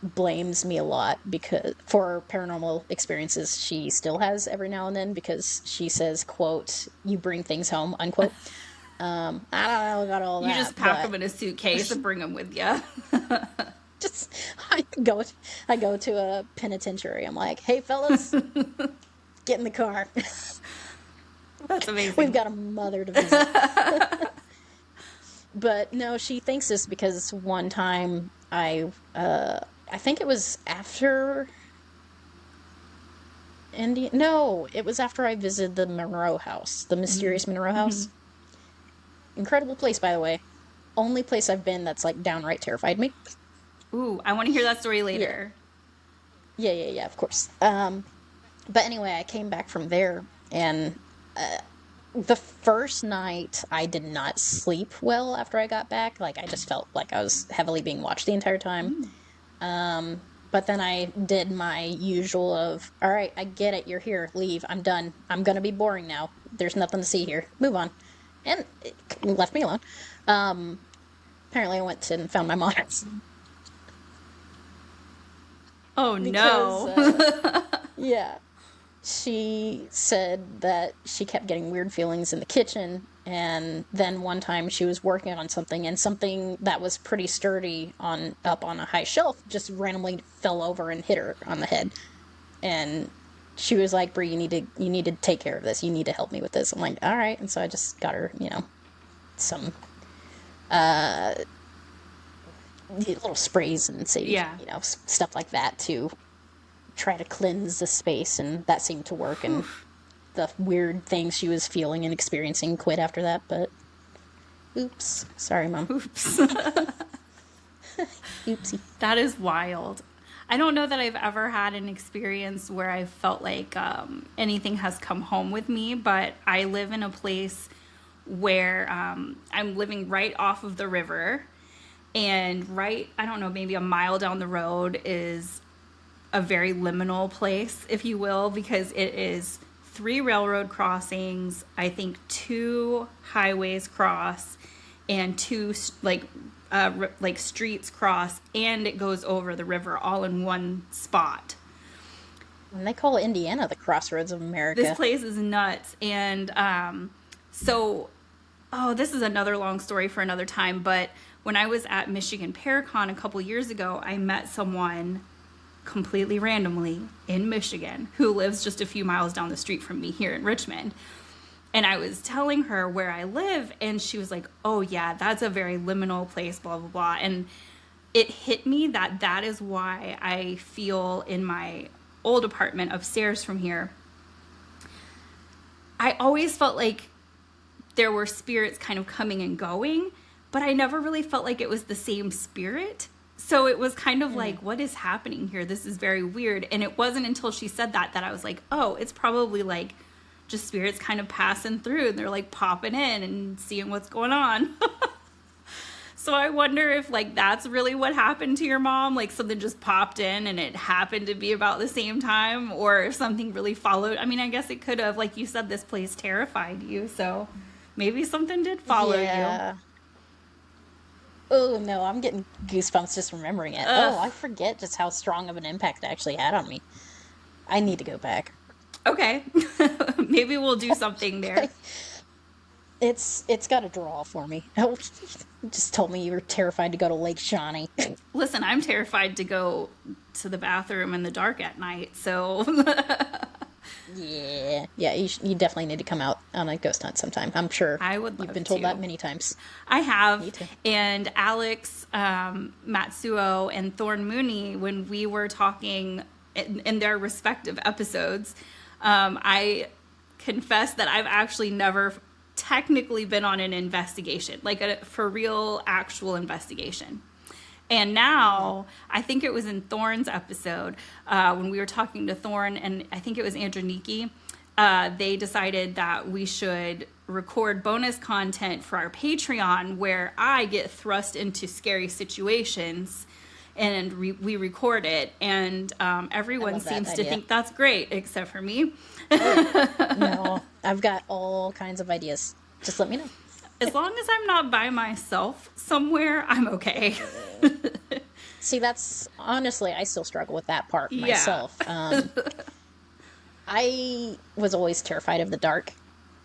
blames me a lot because for paranormal experiences she still has every now and then, because she says, quote, you bring things home, unquote. I don't know about all that. You just pack them in a suitcase and bring them with you. Just I go to a penitentiary. I'm like, hey fellas, get in the car. That's amazing. We've got a mother to visit. But no, she thinks this because one time I think it was after it was after I visited the Monroe house, the mysterious Monroe house. Incredible place, by the way. Only place I've been that's like downright terrified me. Ooh, I want to hear that story later. Yeah, of course. But anyway, I came back from there, and the first night I did not sleep well after I got back. Like, I just felt like I was heavily being watched the entire time. But then I did my usual of, all right, I get it, you're here, leave, I'm done. I'm gonna be boring now. There's nothing to see here. Move on. And it left me alone. Apparently I went and found my mom. Oh, no. Yeah. She said that she kept getting weird feelings in the kitchen, And then one time she was working on something, and something that was pretty sturdy up on a high shelf just randomly fell over and hit her on the head. And she was like, "Bri, you need to take care of this. You need to help me with this." I'm like, "All right." And so I just got her, some little sprays and stuff like that to try to cleanse the space, and that seemed to work. And the weird things she was feeling and experiencing quit after that. But oops, sorry, Mom. Oops. Oopsie. That is wild. I don't know that I've ever had an experience where I felt like anything has come home with me, but I live in a place where I'm living right off of the river, and I don't know, maybe a mile down the road is a very liminal place, if you will, because it is 3 railroad crossings, I think 2 highways cross, and 2 streets cross, and it goes over the river all in one spot. And they call Indiana the crossroads of America. This place is nuts. And this is another long story for another time, but when I was at Michigan Paracon a couple years ago, I met someone completely randomly in Michigan who lives just a few miles down the street from me here in Richmond. And I was telling her where I live, and she was like, "Oh yeah, that's a very liminal place, blah, blah, blah." And it hit me that is why I feel in my old apartment upstairs from here, I always felt like there were spirits kind of coming and going, but I never really felt like it was the same spirit. So it was kind of like, what is happening here? This is very weird. And it wasn't until she said that I was like, oh, it's probably like just spirits kind of passing through, and they're like popping in and seeing what's going on. So I wonder if like that's really what happened to your mom, like something just popped in and it happened to be about the same time, or if something really followed. I mean, I guess it could have, like you said, this place terrified you, so maybe something did follow you. Oh no, I'm getting goosebumps just remembering it. Ugh. Oh, I forget just how strong of an impact it actually had on me. I need to go back. Okay. Maybe we'll do something there. It's got a draw for me. You just told me you were terrified to go to Lake Shawnee. Listen, I'm terrified to go to the bathroom in the dark at night, so... Yeah, you definitely need to come out on a ghost hunt sometime. I'm sure I would love you've been told that many times. I have. Me too. And Alex Matsuo and Thorn Mooney, when we were talking in their respective episodes, I confess that I've actually never technically been on an investigation, like a for real actual investigation. And now, I think it was in Thorn's episode, when we were talking to Thorn, and I think it was Androniki, they decided that we should record bonus content for our Patreon where I get thrust into scary situations, and we record it, and everyone seems to think that's great, except for me. No, I've got all kinds of ideas. Just let me know. As long as I'm not by myself somewhere, I'm okay. See, that's honestly, I still struggle with that part myself. I was always terrified of the dark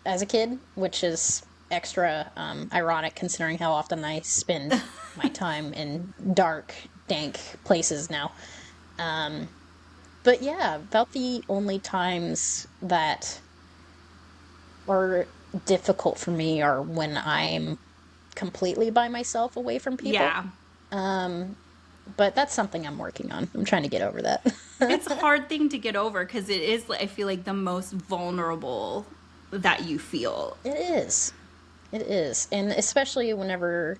as a kid, which is extra ironic considering how often I spend my time in dark, dank places now. But yeah, about the only times that are difficult for me are when I'm completely by myself away from people. Yeah. But that's something I'm working on. I'm trying to get over that. It's a hard thing to get over because it is, I feel like, the most vulnerable that you feel. It is. It is. And especially whenever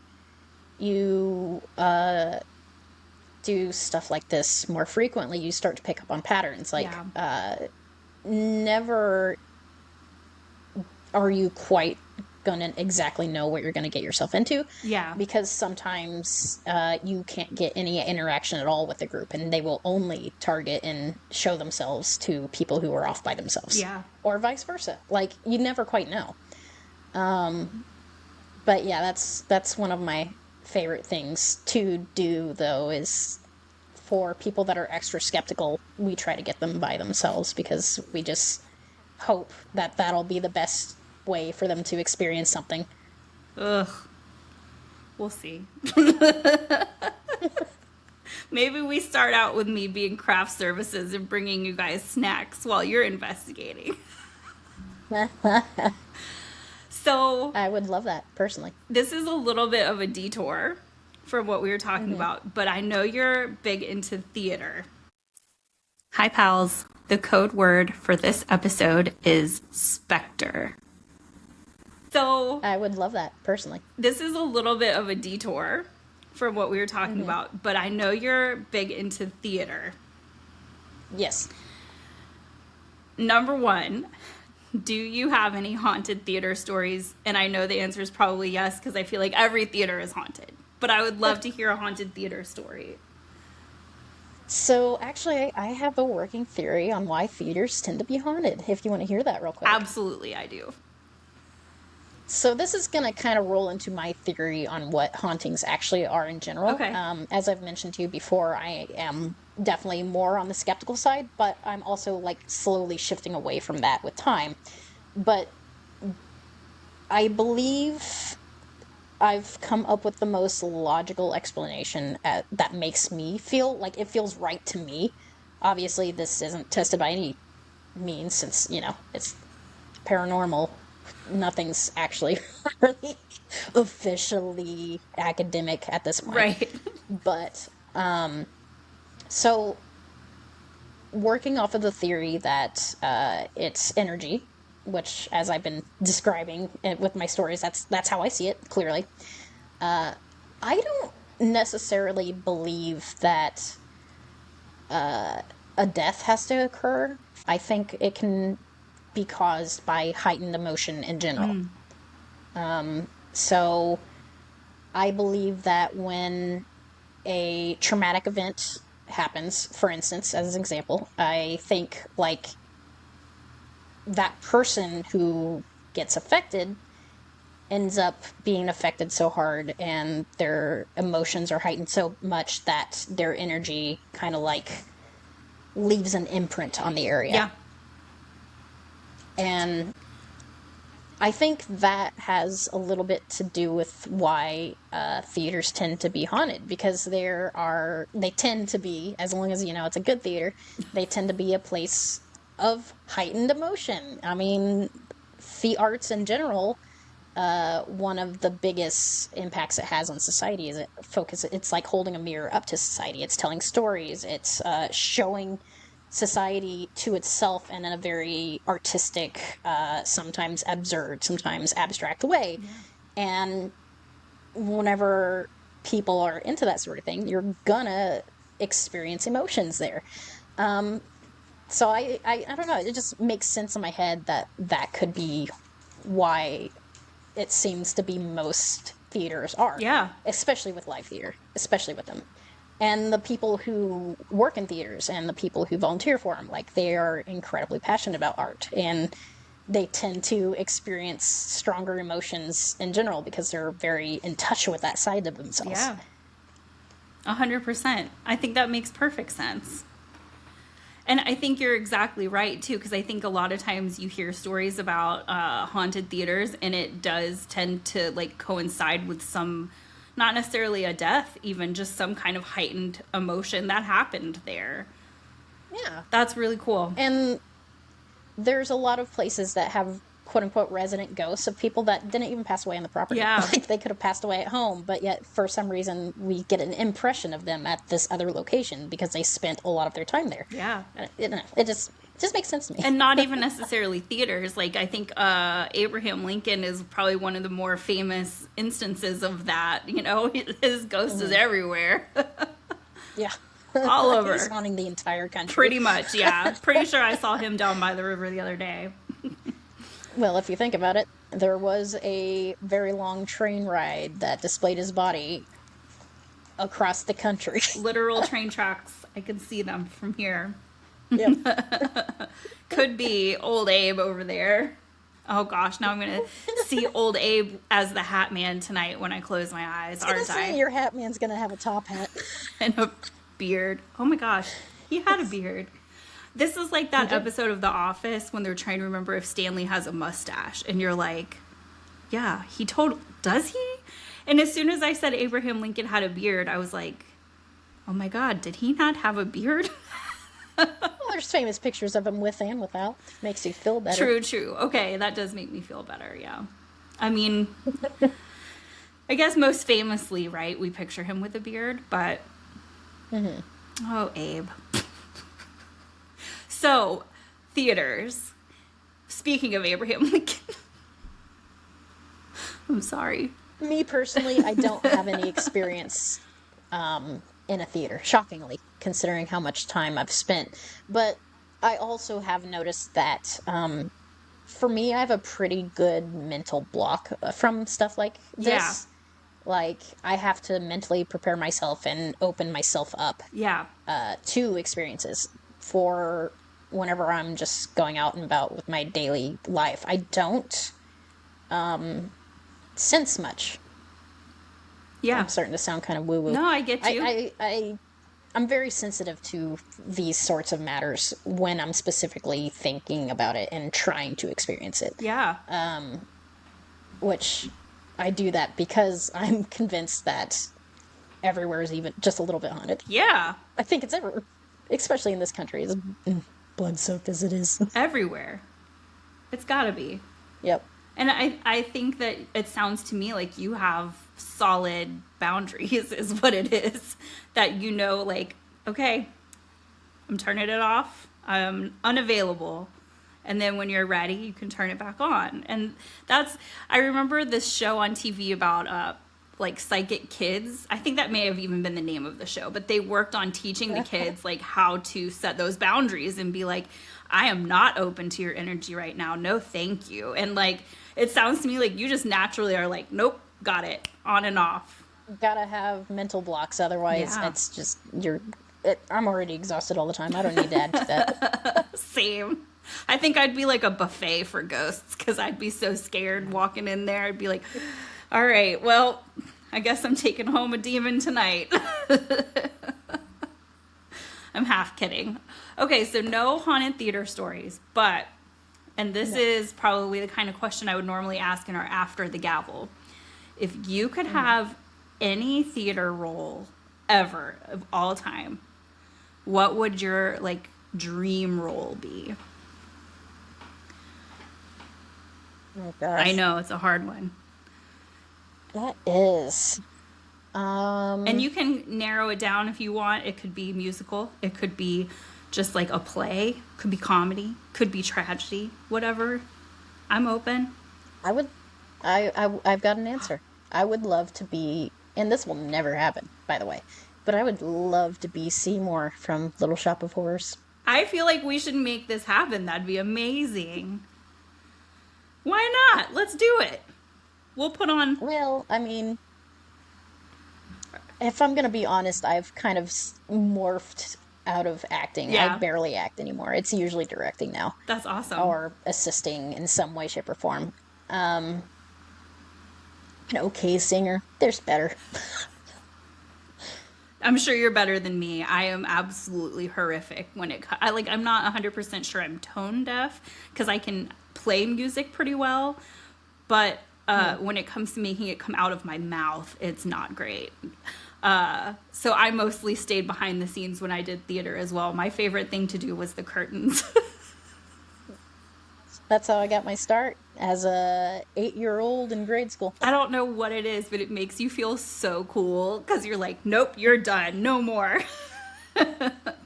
you do stuff like this more frequently, you start to pick up on patterns. Like, never are you quite gonna exactly know what you're gonna get yourself into. Yeah. Because sometimes you can't get any interaction at all with the group, and they will only target and show themselves to people who are off by themselves. Yeah. Or vice versa. Like, you never quite know. But yeah, that's one of my favorite things to do, though, is for people that are extra skeptical, we try to get them by themselves, because we just hope that that'll be the best way for them to experience something. Ugh. We'll see. Maybe we start out with me being craft services and bringing you guys snacks while you're investigating. So I would love that, personally. this is a little bit of a detour from what we were talking about, but I know you're big into theater. Hi, pals. The code word for this episode is specter. So I would love that, personally. this is a little bit of a detour from what we were talking about, but I know you're big into theater. Yes. Number one, do you have any haunted theater stories? And I know the answer is probably yes, because I feel like every theater is haunted. But I would love to hear a haunted theater story. So, actually, I have a working theory on why theaters tend to be haunted, if you want to hear that real quick. Absolutely, I do. So this is going to kind of roll into my theory on what hauntings actually are in general. Okay. As I've mentioned to you before, I am definitely more on the skeptical side, but I'm also like slowly shifting away from that with time. But I believe I've come up with the most logical explanation that makes me feel like it feels right to me. Obviously, this isn't tested by any means since, it's paranormal. Nothing's actually really officially academic at this point. Right. But, so working off of the theory that it's energy, which, as I've been describing with my stories, that's how I see it, clearly. I don't necessarily believe that a death has to occur. I think it can be caused by heightened emotion in general. So I believe that when a traumatic event happens, for instance, as an example, I think like that person who gets affected ends up being affected so hard and their emotions are heightened so much that their energy kind of like leaves an imprint on the area. Yeah. And I think that has a little bit to do with why theaters tend to be haunted, because they tend to be, as long as it's a good theater, they tend to be a place of heightened emotion. I mean, the arts in general, one of the biggest impacts it has on society is it's like holding a mirror up to society. It's telling stories. It's showing society to itself and in a very artistic, sometimes absurd, sometimes abstract way. Yeah. And whenever people are into that sort of thing, you're gonna experience emotions there. So I don't know, it just makes sense in my head that could be why it seems to be most theaters are. Yeah. Especially with live theater, especially with them. And the people who work in theaters and the people who volunteer for them, like, they are incredibly passionate about art. And they tend to experience stronger emotions in general because they're very in touch with that side of themselves. Yeah. 100%. I think that makes perfect sense. And I think you're exactly right, too, because I think a lot of times you hear stories about haunted theaters, and it does tend to, like, coincide with some, not necessarily a death, even just some kind of heightened emotion that happened there. Yeah. That's really cool. And there's a lot of places that have quote-unquote resident ghosts of people that didn't even pass away on the property. Yeah. Like, they could have passed away at home, but yet for some reason we get an impression of them at this other location because they spent a lot of their time there. Yeah. It just makes sense to me. And not even necessarily theaters. Like, I think Abraham Lincoln is probably one of the more famous instances of that. His ghost is everywhere. Yeah. All over. He's haunting the entire country. Pretty much, yeah. Pretty sure I saw him down by the river the other day. Well, if you think about it, there was a very long train ride that displayed his body across the country. Literal train tracks. I could see them from here. Yep. Could be old Abe over there. Oh gosh, now I'm going to see old Abe as the Hat Man tonight when I close my eyes, aren't I? Your Hat Man's going to have a top hat. And a beard. Oh my gosh, he had a beard. This is like that episode of The Office when they're trying to remember if Stanley has a mustache. And you're like, yeah, does he? And as soon as I said Abraham Lincoln had a beard, I was like, oh my God, did he not have a beard? Well, there's famous pictures of him with and without. Makes you feel better. True. Okay, that does make me feel better, yeah. I mean, I guess most famously, right, we picture him with a beard, but... Mm-hmm. Oh, Abe. So, theaters. Speaking of Abraham Lincoln. I'm sorry. Me personally, I don't have any experience in a theater, shockingly, considering how much time I've spent. But I also have noticed that for me, I have a pretty good mental block from stuff like this. Yeah. Like, I have to mentally prepare myself and open myself up to experiences for whenever I'm just going out and about with my daily life. I don't sense much. Yeah. I'm starting to sound kind of woo-woo. No, I get you. I'm very sensitive to these sorts of matters when I'm specifically thinking about it and trying to experience it. Yeah. Which I do that because I'm convinced that everywhere is even just a little bit haunted. Yeah. I think it's everywhere, especially in this country, as blood-soaked as it is. Everywhere. It's gotta be. Yep. And I think that it sounds to me like you have solid boundaries is what it is. That you know, like, okay, I'm turning it off. I'm unavailable. And then when you're ready, you can turn it back on. And I remember this show on TV about, like, psychic kids. I think that may have even been the name of the show. But they worked on teaching the kids, like, how to set those boundaries and be like, I am not open to your energy right now. No, thank you. And, like, it sounds to me like you just naturally are like, nope, got it, on and off. Gotta have mental blocks, otherwise it's just, I'm already exhausted all the time. I don't need to add to that. Same. I think I'd be like a buffet for ghosts because I'd be so scared walking in there. I'd be like, all right, well, I guess I'm taking home a demon tonight. I'm half kidding. Okay, so no haunted theater stories, but, and this is probably the kind of question I would normally ask in our After the Gavel. If you could have any theater role ever of all time, what would your, like, dream role be? Oh, gosh. I know, it's a hard one. That is. And you can narrow it down if you want. It could be musical. It could be just like a play. Could be comedy. Could be tragedy. Whatever. I'm open. I've got an answer. I would love to be, and this will never happen, by the way, but I would love to be Seymour from Little Shop of Horrors. I feel like we should make this happen. That'd be amazing. Why not? Let's do it. We'll put on... Well, I mean, if I'm going to be honest, I've kind of morphed out of acting. Yeah. I barely act anymore. It's usually directing now. That's awesome. Or assisting in some way, shape, or form. An okay singer. There's better. I'm sure you're better than me. I am absolutely horrific when it... I'm not 100% sure I'm tone deaf because I can play music pretty well, but when it comes to making it come out of my mouth, it's not great. So I mostly stayed behind the scenes when I did theater as well. My favorite thing to do was the curtains. That's how I got my start as a 8-year-old in grade school. I don't know what it is, but it makes you feel so cool because you're like, nope, you're done. No more.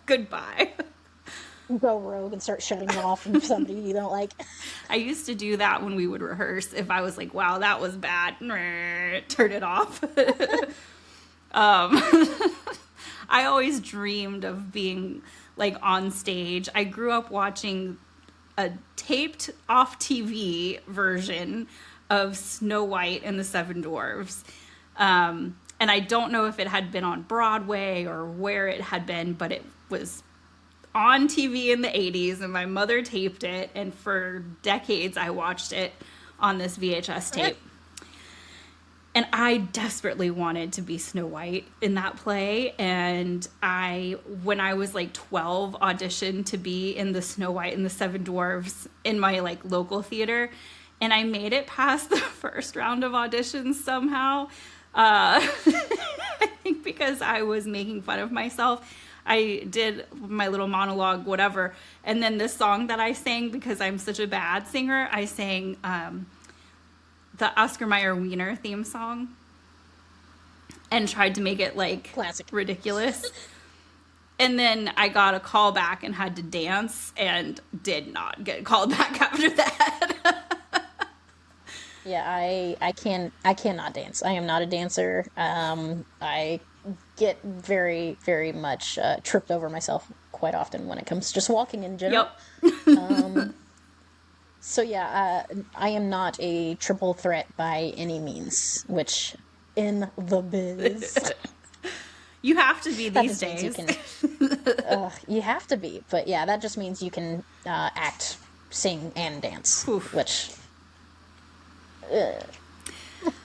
Goodbye. Go rogue and start shutting off from somebody you don't like. I used to do that when we would rehearse. If I was like, wow, that was bad, turn it off. I always dreamed of being like on stage. I grew up watching a taped off TV version of Snow White and the Seven Dwarfs. And I don't know if it had been on Broadway or where it had been, but it was on TV in the 80s and my mother taped it. And for decades I watched it on this VHS tape. And I desperately wanted to be Snow White in that play. And when I was like 12, auditioned to be in the Snow White and the Seven Dwarfs in my like local theater. And I made it past the first round of auditions somehow. I think because I was making fun of myself. I did my little monologue, whatever. And then this song that I sang, because I'm such a bad singer, I sang the Oscar Mayer Wiener theme song and tried to make it like classic, ridiculous. And then I got a call back and had to dance and did not get called back after that. Yeah, I cannot dance. I am not a dancer. I get very, very much tripped over myself quite often when it comes to just walking in general. Yep. So yeah, I am not a triple threat by any means, which in the biz. You have to be these days. You have to be, but yeah, that just means you can act, sing, and dance, Oof. which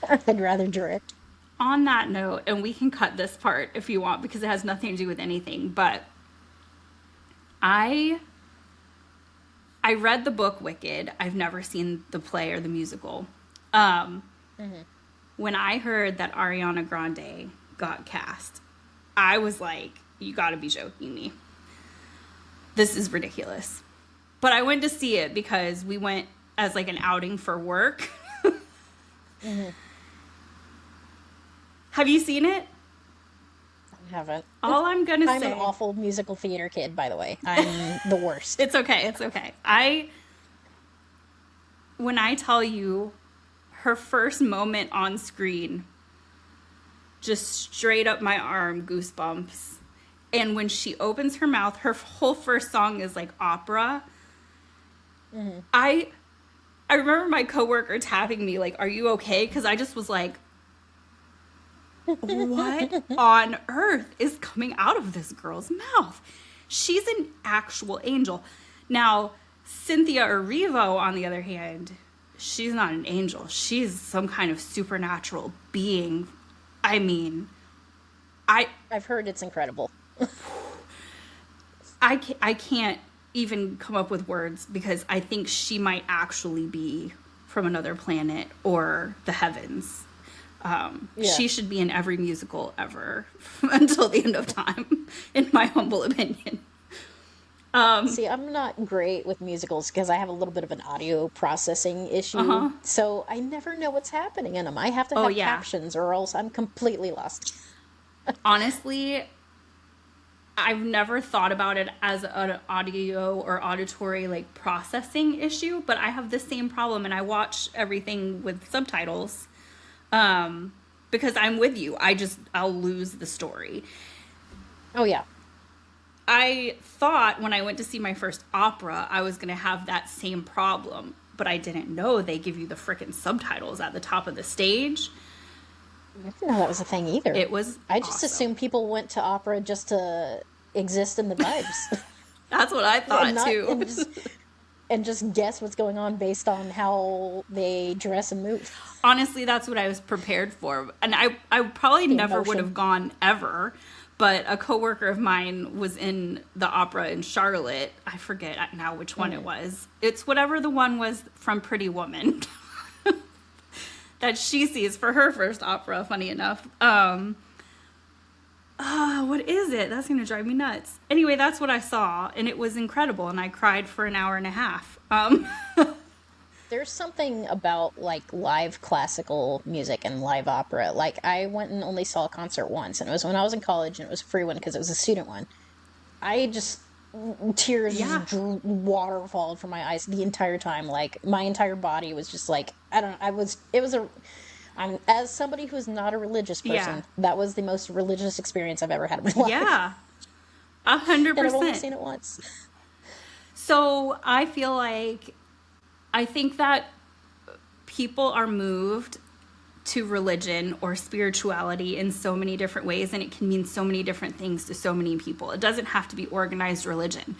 I'd rather direct. On that note, and we can cut this part if you want because it has nothing to do with anything, but I read the book Wicked. I've never seen the play or the musical. When I heard that Ariana Grande got cast, I was like, you gotta be joking me. This is ridiculous. But I went to see it because we went as like an outing for work. Have you seen it? I haven't. All I'm gonna say... I'm an awful musical theater kid, by the way. I'm the worst. It's okay. It's okay. When I tell you her first moment on screen, just straight up my arm, goosebumps. And when she opens her mouth, her whole first song is like opera. I remember my coworker tapping me like, "Are you okay?" Because I just was like, what on earth is coming out of this girl's mouth? She's an actual angel. Now, Cynthia Erivo, on the other hand, she's not an angel. She's some kind of supernatural being. I mean, I've heard it's incredible. I can't even come up with words because I think she might actually be from another planet or the heavens. She should be in every musical ever until the end of time, in my humble opinion. See, I'm not great with musicals because I have a little bit of an audio processing issue. So I never know what's happening in them. I have to have captions or else I'm completely lost. Honestly, I've never thought about it as an audio or auditory like processing issue, but I have the same problem and I watch everything with subtitles. Because I'm with you. I'll lose the story. Oh, yeah. I thought when I went to see my first opera, I was going to have that same problem, but I didn't know they give you the frickin' subtitles at the top of the stage. I didn't know that was a thing either. It was I just awesome. assumed people went to opera just to exist in the vibes. That's what I thought, too. And just guess what's going on based on how they dress and move. Honestly, that's what I was prepared for. And I probably never would have gone ever, but a coworker of mine was in the opera in Charlotte. I forget now which one it was. It's whatever the one was from Pretty Woman that she sees for her first opera, funny enough. What is it? That's going to drive me nuts. Anyway, that's what I saw, and it was incredible, and I cried for an hour and a half. There's something about, like, live classical music and live opera. Like, I went and only saw a concert once, and it was when I was in college, and it was a free one because it was a student one. I just... Tears waterfalled from my eyes the entire time. Like, my entire body was just like... as somebody who's not a religious person, that was the most religious experience I've ever had in my life. Yeah. 100%. And I've only seen it once. So I feel like... I think that people are moved to religion or spirituality in so many different ways, and it can mean so many different things to so many people. It doesn't have to be organized religion.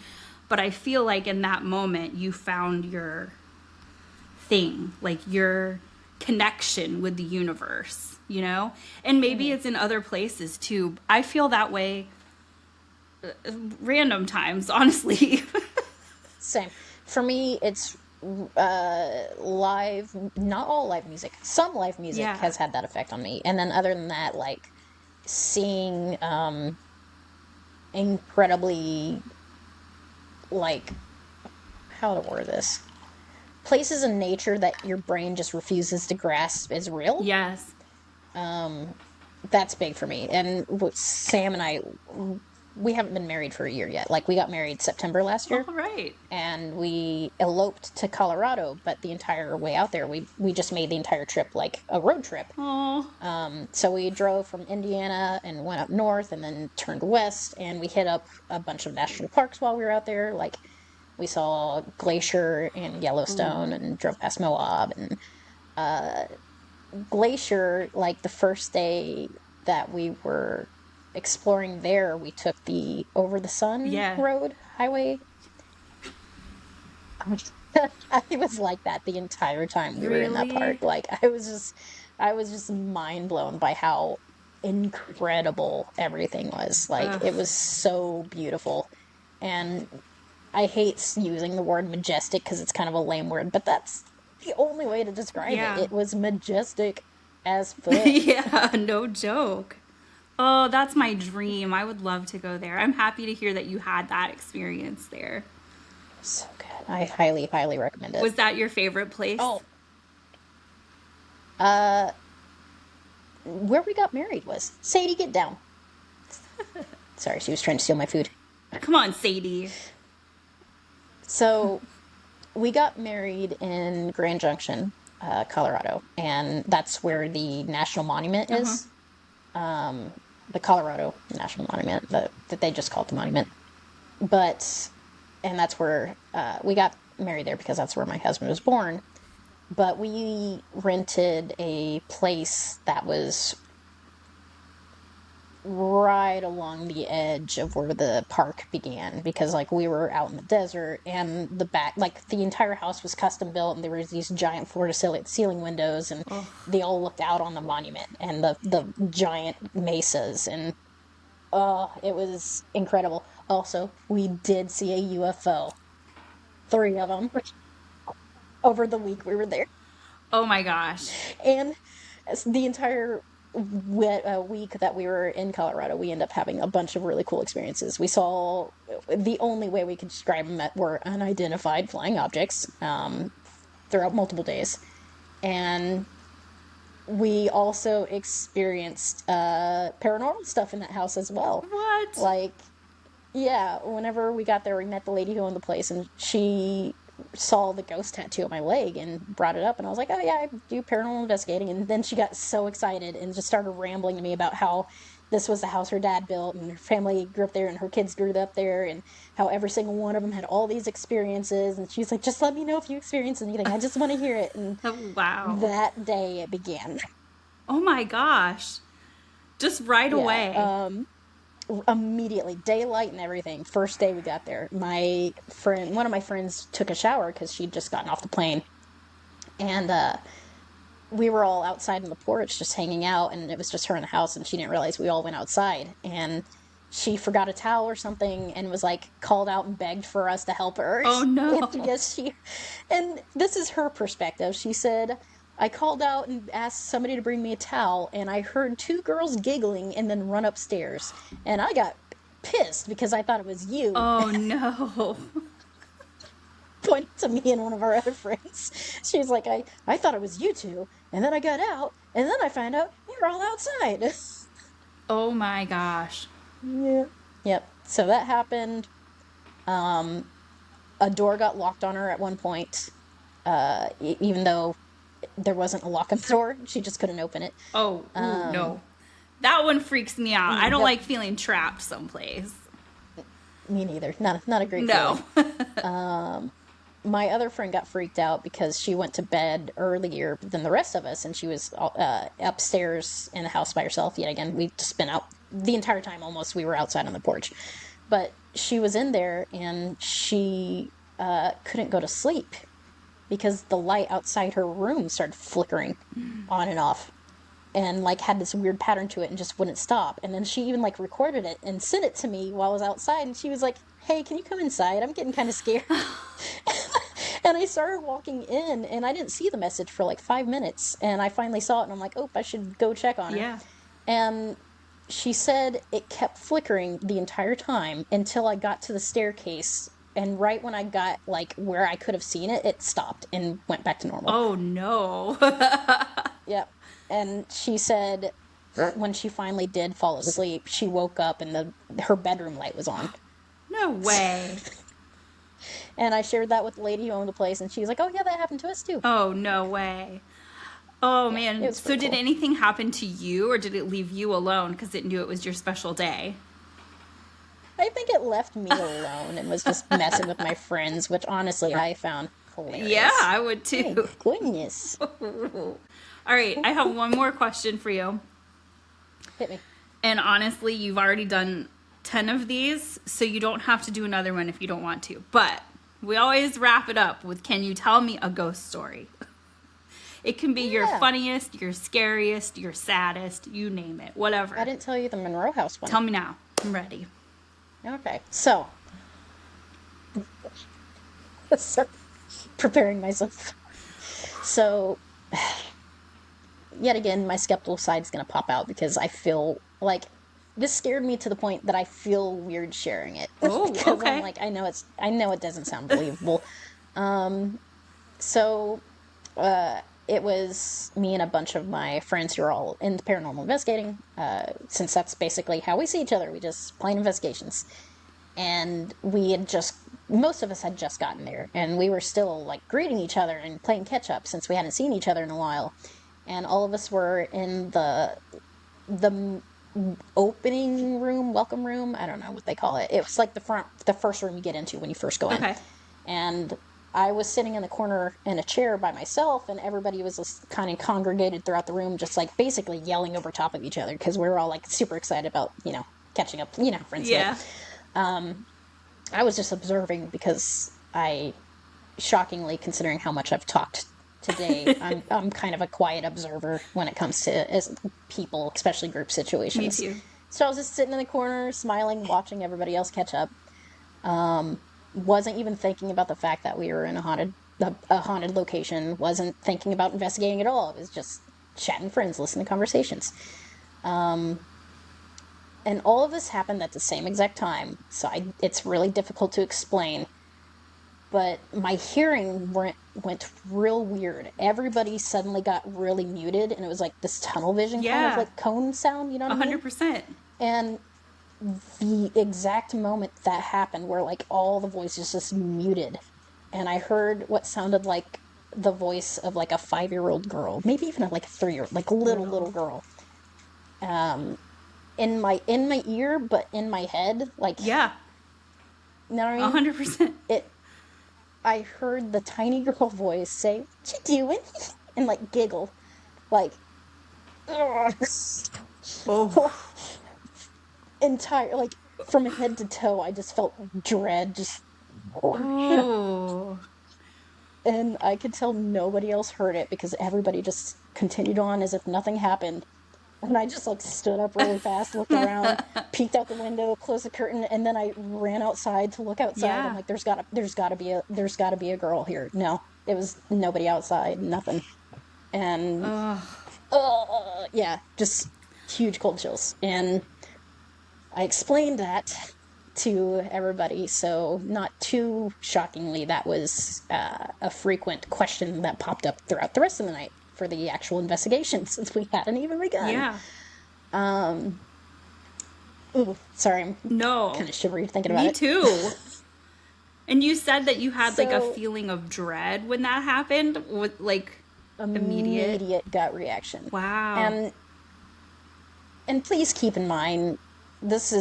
But I feel like in that moment, you found your thing. Like, your connection with the universe, And maybe it's in other places too. I feel that way random times, honestly. Same. For me, it's live, not all live music. Some live music has had that effect on me. And then other than that, like seeing incredibly, like, how to word this? Places in nature that your brain just refuses to grasp as real. Yes. That's big for me. And Sam and I, we haven't been married for a year yet. Like, we got married September last year. All right. And we eloped to Colorado, but the entire way out there, we just made the entire trip like a road trip. Oh. So we drove from Indiana and went up north and then turned west, and we hit up a bunch of national parks while we were out there. Like, we saw Glacier and Yellowstone and drove past Moab. And Glacier, like the first day that we were exploring there, we took the Over the Sun road highway. I was like that the entire time we were in that park. Like, I was just mind blown by how incredible everything was. Like, it was so beautiful. And I hate using the word majestic because it's kind of a lame word, but that's the only way to describe it. It was majestic as fuck. Yeah, no joke. Oh, that's my dream. I would love to go there. I'm happy to hear that you had that experience there. So good. I highly, highly recommend it. Was that your favorite place? Oh. Where we got married was. Sadie, get down. Sorry, she was trying to steal my food. Come on, Sadie. So, we got married in Grand Junction, Colorado, and that's where the National Monument is. The Colorado National Monument, that they just call it the monument. And that's where we got married there because that's where my husband was born. But we rented a place that was right along the edge of where the park began, because like we were out in the desert, and the back, like the entire house was custom built, and there was these giant floor to ceiling windows, and they all looked out on the monument and the giant mesas, and it was incredible. Also, we did see a UFO, 3 of them, over the week we were there. Oh my gosh. And the entire week that we were in Colorado, we ended up having a bunch of really cool experiences. We saw, the only way we could describe them, were unidentified flying objects throughout multiple days. And we also experienced paranormal stuff in that house as well. What? Like, yeah, whenever we got there, we met the lady who owned the place, and she saw the ghost tattoo on my leg and brought it up, and I was like, oh yeah, I do paranormal investigating. And then she got so excited and just started rambling to me about how this was the house her dad built, and her family grew up there, and her kids grew up there, and how every single one of them had all these experiences. And she was like, just let me know if you experience anything, I just want to hear it. And wow, that day it began. Oh my gosh, just right away. Immediately, daylight and everything. First day we got there, one of my friends took a shower because she'd just gotten off the plane, and we were all outside on the porch just hanging out, and it was just her in the house, and she didn't realize we all went outside, and she forgot a towel or something and was like called out and begged for us to help her. Oh no. And this is her perspective. She said, I called out and asked somebody to bring me a towel, and I heard 2 girls giggling and then run upstairs. And I got pissed because I thought it was you. Oh, no. Pointed to me and one of our other friends. She was like, I thought it was you 2, and then I got out, and then I found out you were all outside. Oh, my gosh. Yeah. Yep. So that happened. A door got locked on her at one point, even though there wasn't a lock on the door. She just couldn't open it. Oh, no. That one freaks me out. I don't like feeling trapped someplace. Me neither. Not a great feeling. My other friend got freaked out because she went to bed earlier than the rest of us, and she was upstairs in the house by herself. Yet again, we'd just been out the entire time almost. We were outside on the porch. But she was in there, and she couldn't go to sleep. because the light outside her room started flickering on and off. And, like, had this weird pattern to it and just wouldn't stop. And then she even, like, recorded it and sent it to me while I was outside. And she was like, hey, can you come inside? I'm getting kind of scared. And I started walking in, and I didn't see the message for, like, 5 minutes. And I finally saw it, and I'm like, oh, I should go check on her. Yeah. And she said it kept flickering the entire time until I got to the staircase. And right when I got, like, where I could have seen it, it stopped and went back to normal. Oh, no. Yep. And she said when she finally did fall asleep, she woke up and her bedroom light was on. No way. And I shared that with the lady who owned the place, and she was like, oh, yeah, that happened to us, too. Oh, no way. Oh, Yeah, man. So did cool. anything happen to you, or did it leave you alone because it knew it was your special day? I think it left me alone and was just messing with my friends, which honestly I found hilarious. Yeah, I would too. My goodness. All right, I have one more question for you. Hit me. And honestly, you've already done 10 of these, so you don't have to do another one if you don't want to. But we always wrap it up with, can you tell me a ghost story? It can be your funniest, your scariest, your saddest, you name it, whatever. I didn't tell you the Monroe House one. Tell me now. I'm ready. Okay, so preparing myself. So, yet again, my skeptical side's gonna pop out because I feel like this scared me to the point that I feel weird sharing it. Oh, because okay. I'm like, I know it doesn't sound believable. It was me and a bunch of my friends who are all in paranormal investigating, since that's basically how we see each other. We just plan investigations. And most of us had just gotten there, and we were still, like, greeting each other and playing catch-up since we hadn't seen each other in a while. And all of us were in the opening room, welcome room, I don't know what they call it. It was like the first room you get into when you first go in. Okay. And I was sitting in the corner in a chair by myself, and everybody was just kind of congregated throughout the room, just, like, basically yelling over top of each other, because we were all, like, super excited about, catching up, friends. Yeah. I was just observing because shockingly, considering how much I've talked today, I'm kind of a quiet observer when it comes to people, especially group situations. Me too. So I was just sitting in the corner, smiling, watching everybody else catch up. Wasn't even thinking about the fact that we were in a haunted location. Wasn't thinking about investigating at all. It was just chatting friends, listening to conversations. And all of this happened at the same exact time, so it's really difficult to explain. But my hearing went real weird. Everybody suddenly got really muted, and it was like this tunnel vision kind of like cone sound, you know what I mean? 100%. And the exact moment that happened, where, like, all the voices just muted, and I heard what sounded like the voice of, like, a 5-year-old girl, maybe even like a 3-year-old, like little girl. In my ear, but in my head, like, Yeah. you know what I mean? 100%. I heard the tiny girl voice say, "What you doing?" and, like, giggle, like, Oh. entire, like, from head to toe, I just felt dread, just, Oh. and I could tell nobody else heard it because everybody just continued on as if nothing happened. And I just, like, stood up really fast, looked around, peeked out the window, closed the curtain, and then I ran outside to look outside. Yeah. I'm like, there's gotta be a girl here. No, it was nobody outside, nothing. And yeah, just huge cold chills. And I explained that to everybody, so not too shockingly, that was a frequent question that popped up throughout the rest of the night for the actual investigation, since we hadn't even begun. Yeah. Ooh, sorry, I'm No. kind of shivery thinking about Me it. too. And you said that you had, like, a So- feeling of dread when that happened? With, like, immediate? Immediate gut reaction. Wow. And please keep in mind, this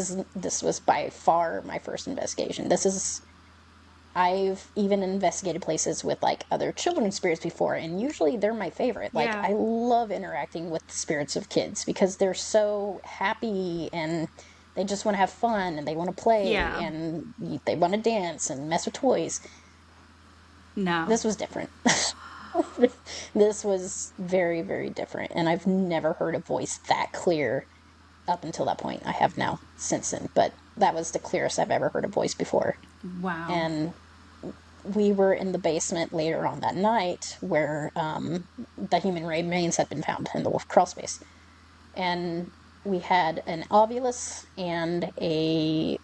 was by far my first investigation. I've even investigated places with, like, other children's spirits before, and usually they're my favorite. Like, Yeah. I love interacting with the spirits of kids because they're so happy and they just want to have fun and they want to play Yeah. and they want to dance and mess with toys. No. This was different. This was very, very different. And I've never heard a voice that clear up until that point. I have now since then. But that was the clearest I've ever heard a voice before. Wow. And we were in the basement later on that night where the human remains had been found in the crawl space. And we had an ovulus and a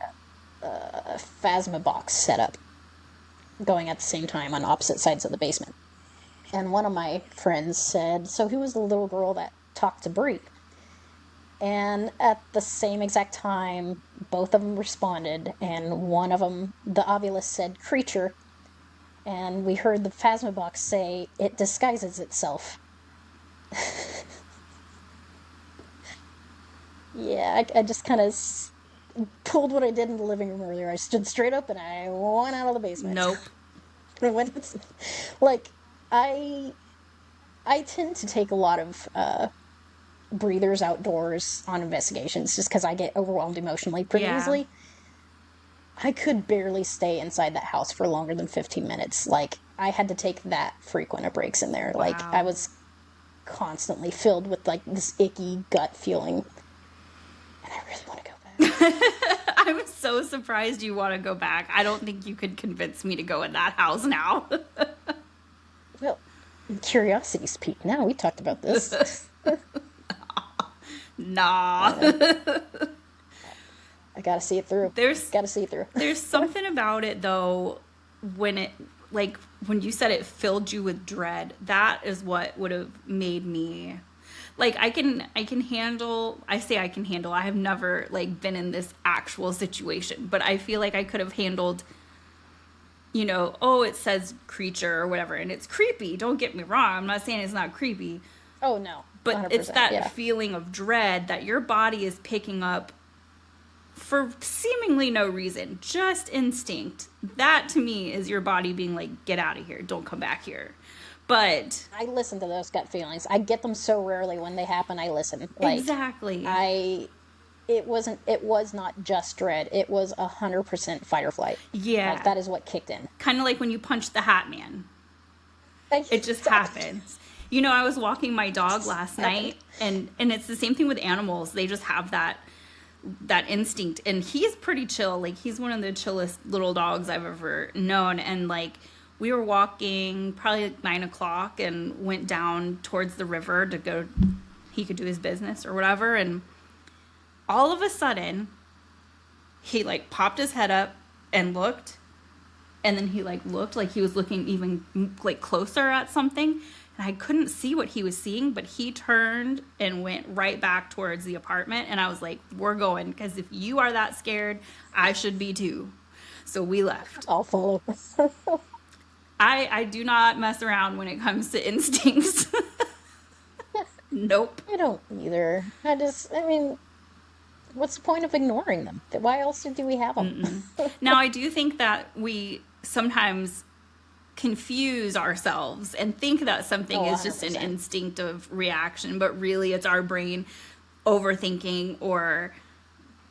phasma box set up going at the same time on opposite sides of the basement. And one of my friends said, so who was the little girl that talked to Bri? And at the same exact time, both of them responded, and one of them, the ovulus, said creature, and we heard the phasma box say, it disguises itself. Yeah, I just kind of pulled what I did in the living room earlier. I stood straight up and I went out of the basement. Nope. Like, I tend to take a lot of breathers outdoors on investigations just because I get overwhelmed emotionally pretty easily. I could barely stay inside that house for longer than 15 minutes. Like, I had to take that frequent of breaks in there. Wow. Like, I was constantly filled with, like, this icky gut feeling. And I really want to go back. I'm so surprised you want to go back. I don't think you could convince me to go in that house now. Well, curiosity's piqued now. We talked about this. Nah. I gotta see it through. There's something about it, though, when it, like, when you said it filled you with dread, that is what would have made me, like, I can handle, I have never, like, been in this actual situation, but I feel like I could have handled, you know, oh, it says creature or whatever, and it's creepy, don't get me wrong, I'm not saying it's not creepy. Oh, no. But it's that feeling of dread that your body is picking up for seemingly no reason, just instinct. That to me is your body being like, get out of here, don't come back here. But I listen to those gut feelings. I get them so rarely. When they happen, I listen. Like, exactly. It was not just dread. It was 100% fight or flight. Yeah. Like, that is what kicked in. Kind of like when you punch the Hat Man. It just happens. You know, I was walking my dog last night, and it's the same thing with animals. They just have that instinct, and he's pretty chill. Like, he's one of the chillest little dogs I've ever known. And like, we were walking probably like 9:00 and went down towards the river to go, he could do his business or whatever. And all of a sudden he like popped his head up and looked, and then he like looked like he was looking even like closer at something. And I couldn't see what he was seeing, but he turned and went right back towards the apartment. And I was like, we're going, because if you are that scared, I should be too. So we left. I'll follow. I do not mess around when it comes to instincts. Nope. I don't either. I mean, what's the point of ignoring them? Why else do we have them? Now, I do think that we sometimes confuse ourselves and think that something is just an instinctive reaction, but really it's our brain overthinking or,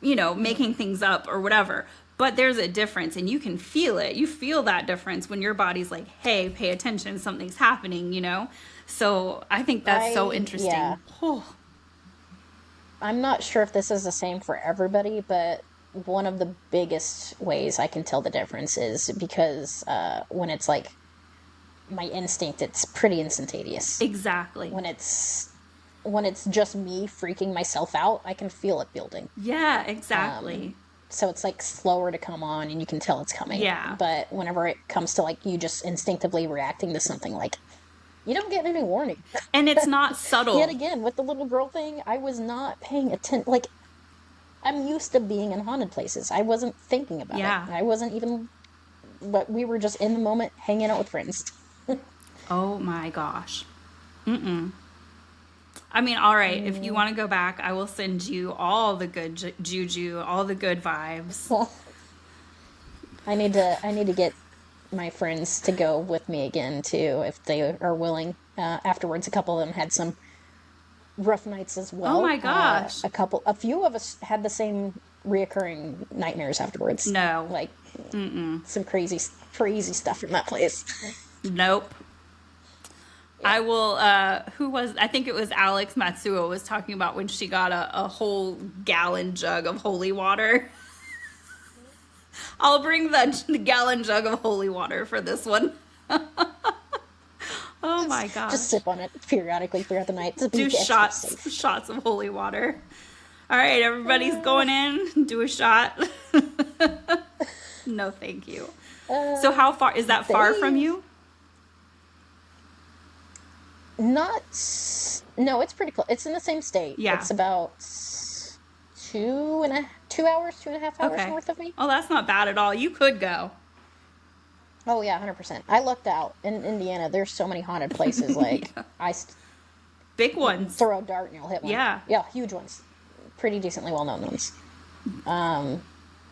you know, making things up or whatever. But there's a difference, and you can feel it. You feel that difference when your body's like, hey, pay attention, something's happening, you know? So I think that's so interesting. Yeah. I'm not sure if this is the same for everybody, but one of the biggest ways I can tell the difference is because when it's like my instinct, it's pretty instantaneous. Exactly. When it's just me freaking myself out, I can feel it building. Yeah, exactly. So it's like slower to come on, and you can tell it's coming. Yeah. But whenever it comes to like you just instinctively reacting to something, like, you don't get any warning. And it's not subtle. Yet again, with the little girl thing, I was not paying attention. Like, I'm used to being in haunted places. I wasn't thinking about it. I wasn't even, but we were just in the moment hanging out with friends. Oh my gosh. I mean, all right, if you want to go back, I will send you all the good juju, all the good vibes. I need to get my friends to go with me again too, if they are willing. Afterwards, a couple of them had some rough nights as well. Oh my gosh. A few of us had the same reoccurring nightmares afterwards. No. Like some crazy stuff in that place. Nope. Yeah. I will, I think it was Alex Matsuo was talking about when she got a whole gallon jug of holy water. I'll bring the gallon jug of holy water for this one. Oh my gosh. Just sip on it periodically throughout the night to be Do extra safe. shots of holy water. All right, everybody's going in. Do a shot. No, thank you. So how far, is that far from you? No, it's pretty close. It's in the same state. Yeah. It's about 2.5 hours north of me. Oh, that's not bad at all. You could go. Oh yeah, 100%. I looked out in Indiana. There's so many haunted places. Like Yeah. Big ones. Throw a dart and you'll hit one. Yeah. Yeah, huge ones. Pretty decently well-known ones. And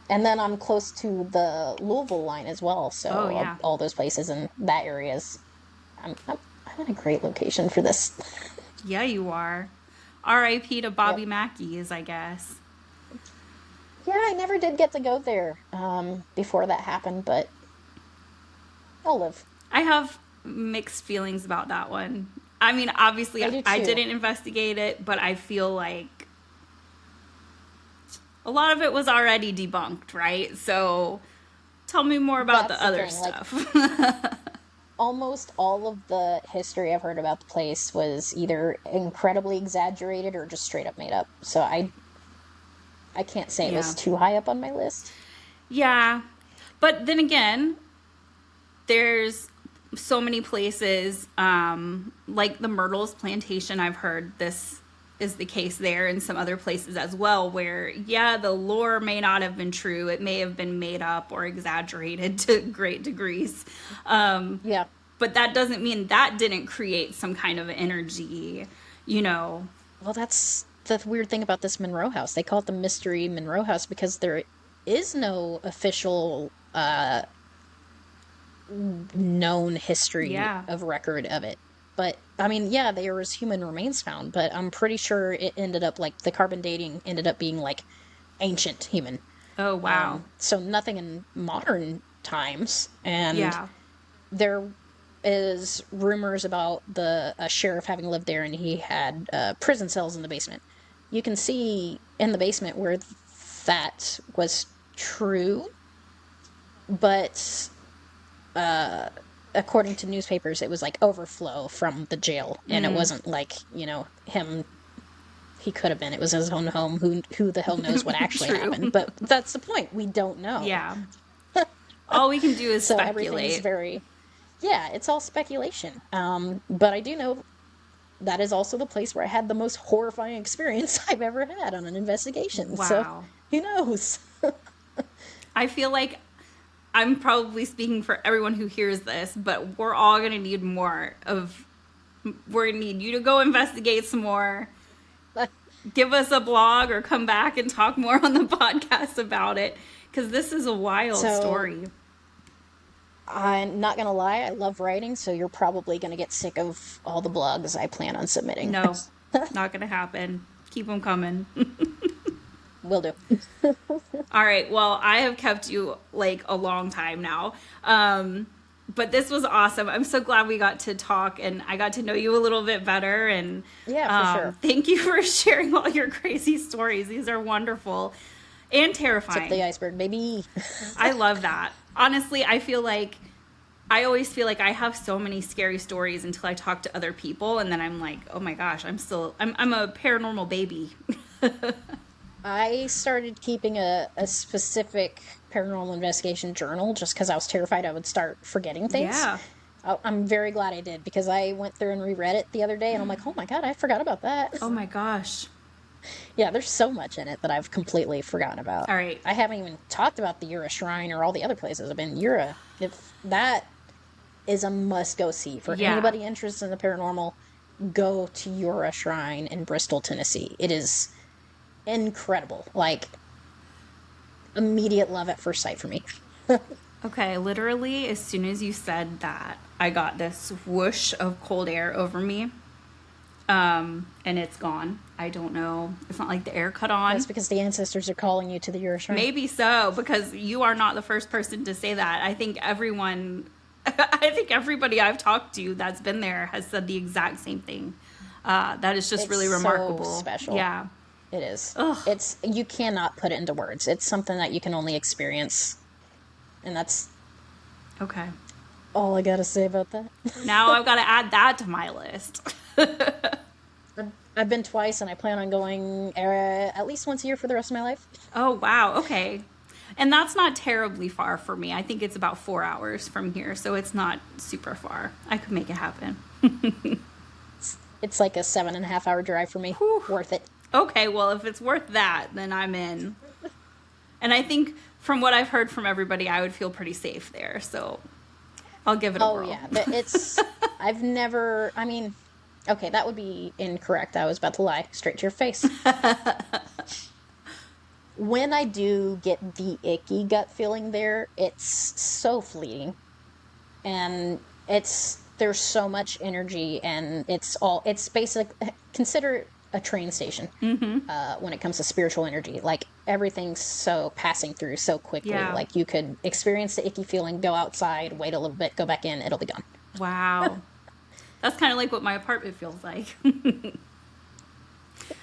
then I'm close to the Louisville line as well. So all those places in that area is. I'm in a great location for this. Yeah, you are. R.I.P. to Bobby Mackey's, I guess. Yeah, I never did get to go there before that happened, but I'll live. I have mixed feelings about that one. I mean, obviously, I didn't investigate it, but I feel like a lot of it was already debunked, right? So tell me more about the other stuff. Like, almost all of the history I've heard about the place was either incredibly exaggerated or just straight up made up. So I can't say it was too high up on my list. Yeah. But then again, there's so many places, like the Myrtles Plantation, I've heard this is the case there, and some other places as well, where, the lore may not have been true. It may have been made up or exaggerated to great degrees. But that doesn't mean that didn't create some kind of energy, Well, that's the weird thing about this Monroe House. They call it the Mystery Monroe House because there is no official known history of record of it. But, I mean, there was human remains found, but I'm pretty sure it ended up, like, the carbon dating ended up being, like, ancient human. Oh, wow. So nothing in modern times. And there is rumors about a sheriff having lived there, and he had prison cells in the basement. You can see in the basement where that was true, but according to newspapers, it was like overflow from the jail, and it wasn't like him. He could have been. It was his own home. Who the hell knows what actually happened? But that's the point. We don't know. Yeah. All we can do is so speculate. Everything's very. Yeah, it's all speculation. But I do know that is also the place where I had the most horrifying experience I've ever had on an investigation. Wow. So who knows? I feel like I'm probably speaking for everyone who hears this, but we're all going to need more of... We're going to need you to go investigate some more. Give us a blog or come back and talk more on the podcast about it, because this is a wild story. I'm not going to lie, I love writing, so you're probably going to get sick of all the blogs I plan on submitting. No, not going to happen. Keep them coming. Will do. All right, well, I have kept you, like, a long time now. But this was awesome. I'm so glad we got to talk, and I got to know you a little bit better. And yeah, for sure. Thank you for sharing all your crazy stories. These are wonderful and terrifying. Tip the iceberg, baby. I love that. Honestly, I always feel like I have so many scary stories until I talk to other people, and then I'm like, oh my gosh, I'm a paranormal baby. I started keeping a specific paranormal investigation journal just because I was terrified I would start forgetting things. Yeah. I'm very glad I did, because I went through and reread it the other day, and I'm like, oh my god, I forgot about that. Oh my gosh. Yeah, there's so much in it that I've completely forgotten about. All right. I haven't even talked about the Ura Shrine or all the other places I've been. Ura, if that is a must-go see. For anybody interested in the paranormal, go to Ura Shrine in Bristol, Tennessee. It is incredible. Like, immediate love at first sight for me. Okay, literally, as soon as you said that, I got this whoosh of cold air over me. And it's gone. I don't know. It's not like the air cut on. That's because the ancestors are calling you to the Ura Shrine. Maybe so, because you are not the first person to say that. I think everyone I think everybody I've talked to that's been there has said the exact same thing. That is just It's really so remarkable. special. Yeah. It is. Ugh. You cannot put it into words. It's something that you can only experience. And that's Okay. all I gotta say about that. Now I've got to add that to my list. I've been twice, and I plan on going at least once a year for the rest of my life. Oh, wow. Okay. And that's not terribly far for me. I think it's about 4 hours from here, so it's not super far. I could make it happen. It's like a 7.5 hour drive for me. Whew. Worth it. Okay, well, if it's worth that, then I'm in. And I think from what I've heard from everybody, I would feel pretty safe there, so I'll give it a whirl. Oh, yeah. It's, I've never, I mean, okay, that would be incorrect. I was about to lie straight to your face. When I do get the icky gut feeling there, it's so fleeting. And there's so much energy, and it's basic, consider it a train station when it comes to spiritual energy. Like, everything's so passing through so quickly. Yeah. Like, you could experience the icky feeling, go outside, wait a little bit, go back in, it'll be gone. Wow. That's kind of like what my apartment feels like.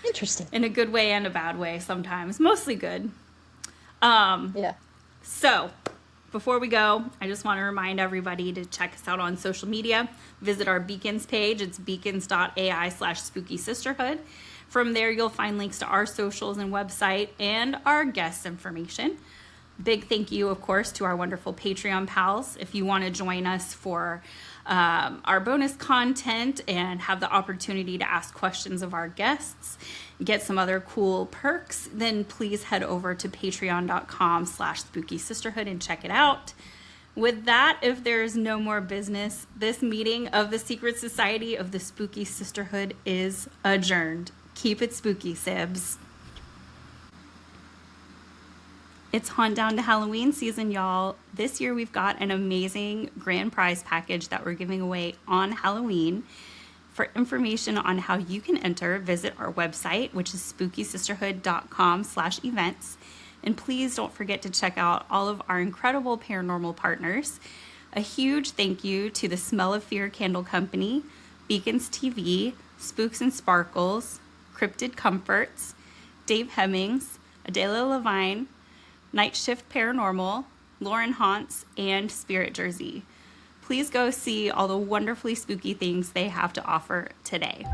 Interesting. In a good way and a bad way sometimes. Mostly good. Yeah. So, before we go, I just want to remind everybody to check us out on social media. Visit our Beacons page. It's beacons.ai/spooky sisterhood. From there, you'll find links to our socials and website and our guest information. Big thank you, of course, to our wonderful Patreon pals. If you want to join us for our bonus content and have the opportunity to ask questions of our guests, get some other cool perks, then please head over to patreon.com/spooky sisterhood and check it out. With that, if there's no more business, this meeting of the Secret Society of the Spooky Sisterhood is adjourned. Keep it spooky, Sibs. It's Haunt Down to Halloween season, y'all. This year we've got an amazing grand prize package that we're giving away on Halloween. For information on how you can enter, visit our website, which is spookysisterhood.com/events. And please don't forget to check out all of our incredible paranormal partners. A huge thank you to the Smell of Fear Candle Company, Beacons TV, Spooks and Sparkles, Cryptid Comforts, Dave Hemmings, Adela Levine, Night Shift Paranormal, Lauren Haunts, and Spirit Jersey. Please go see all the wonderfully spooky things they have to offer today.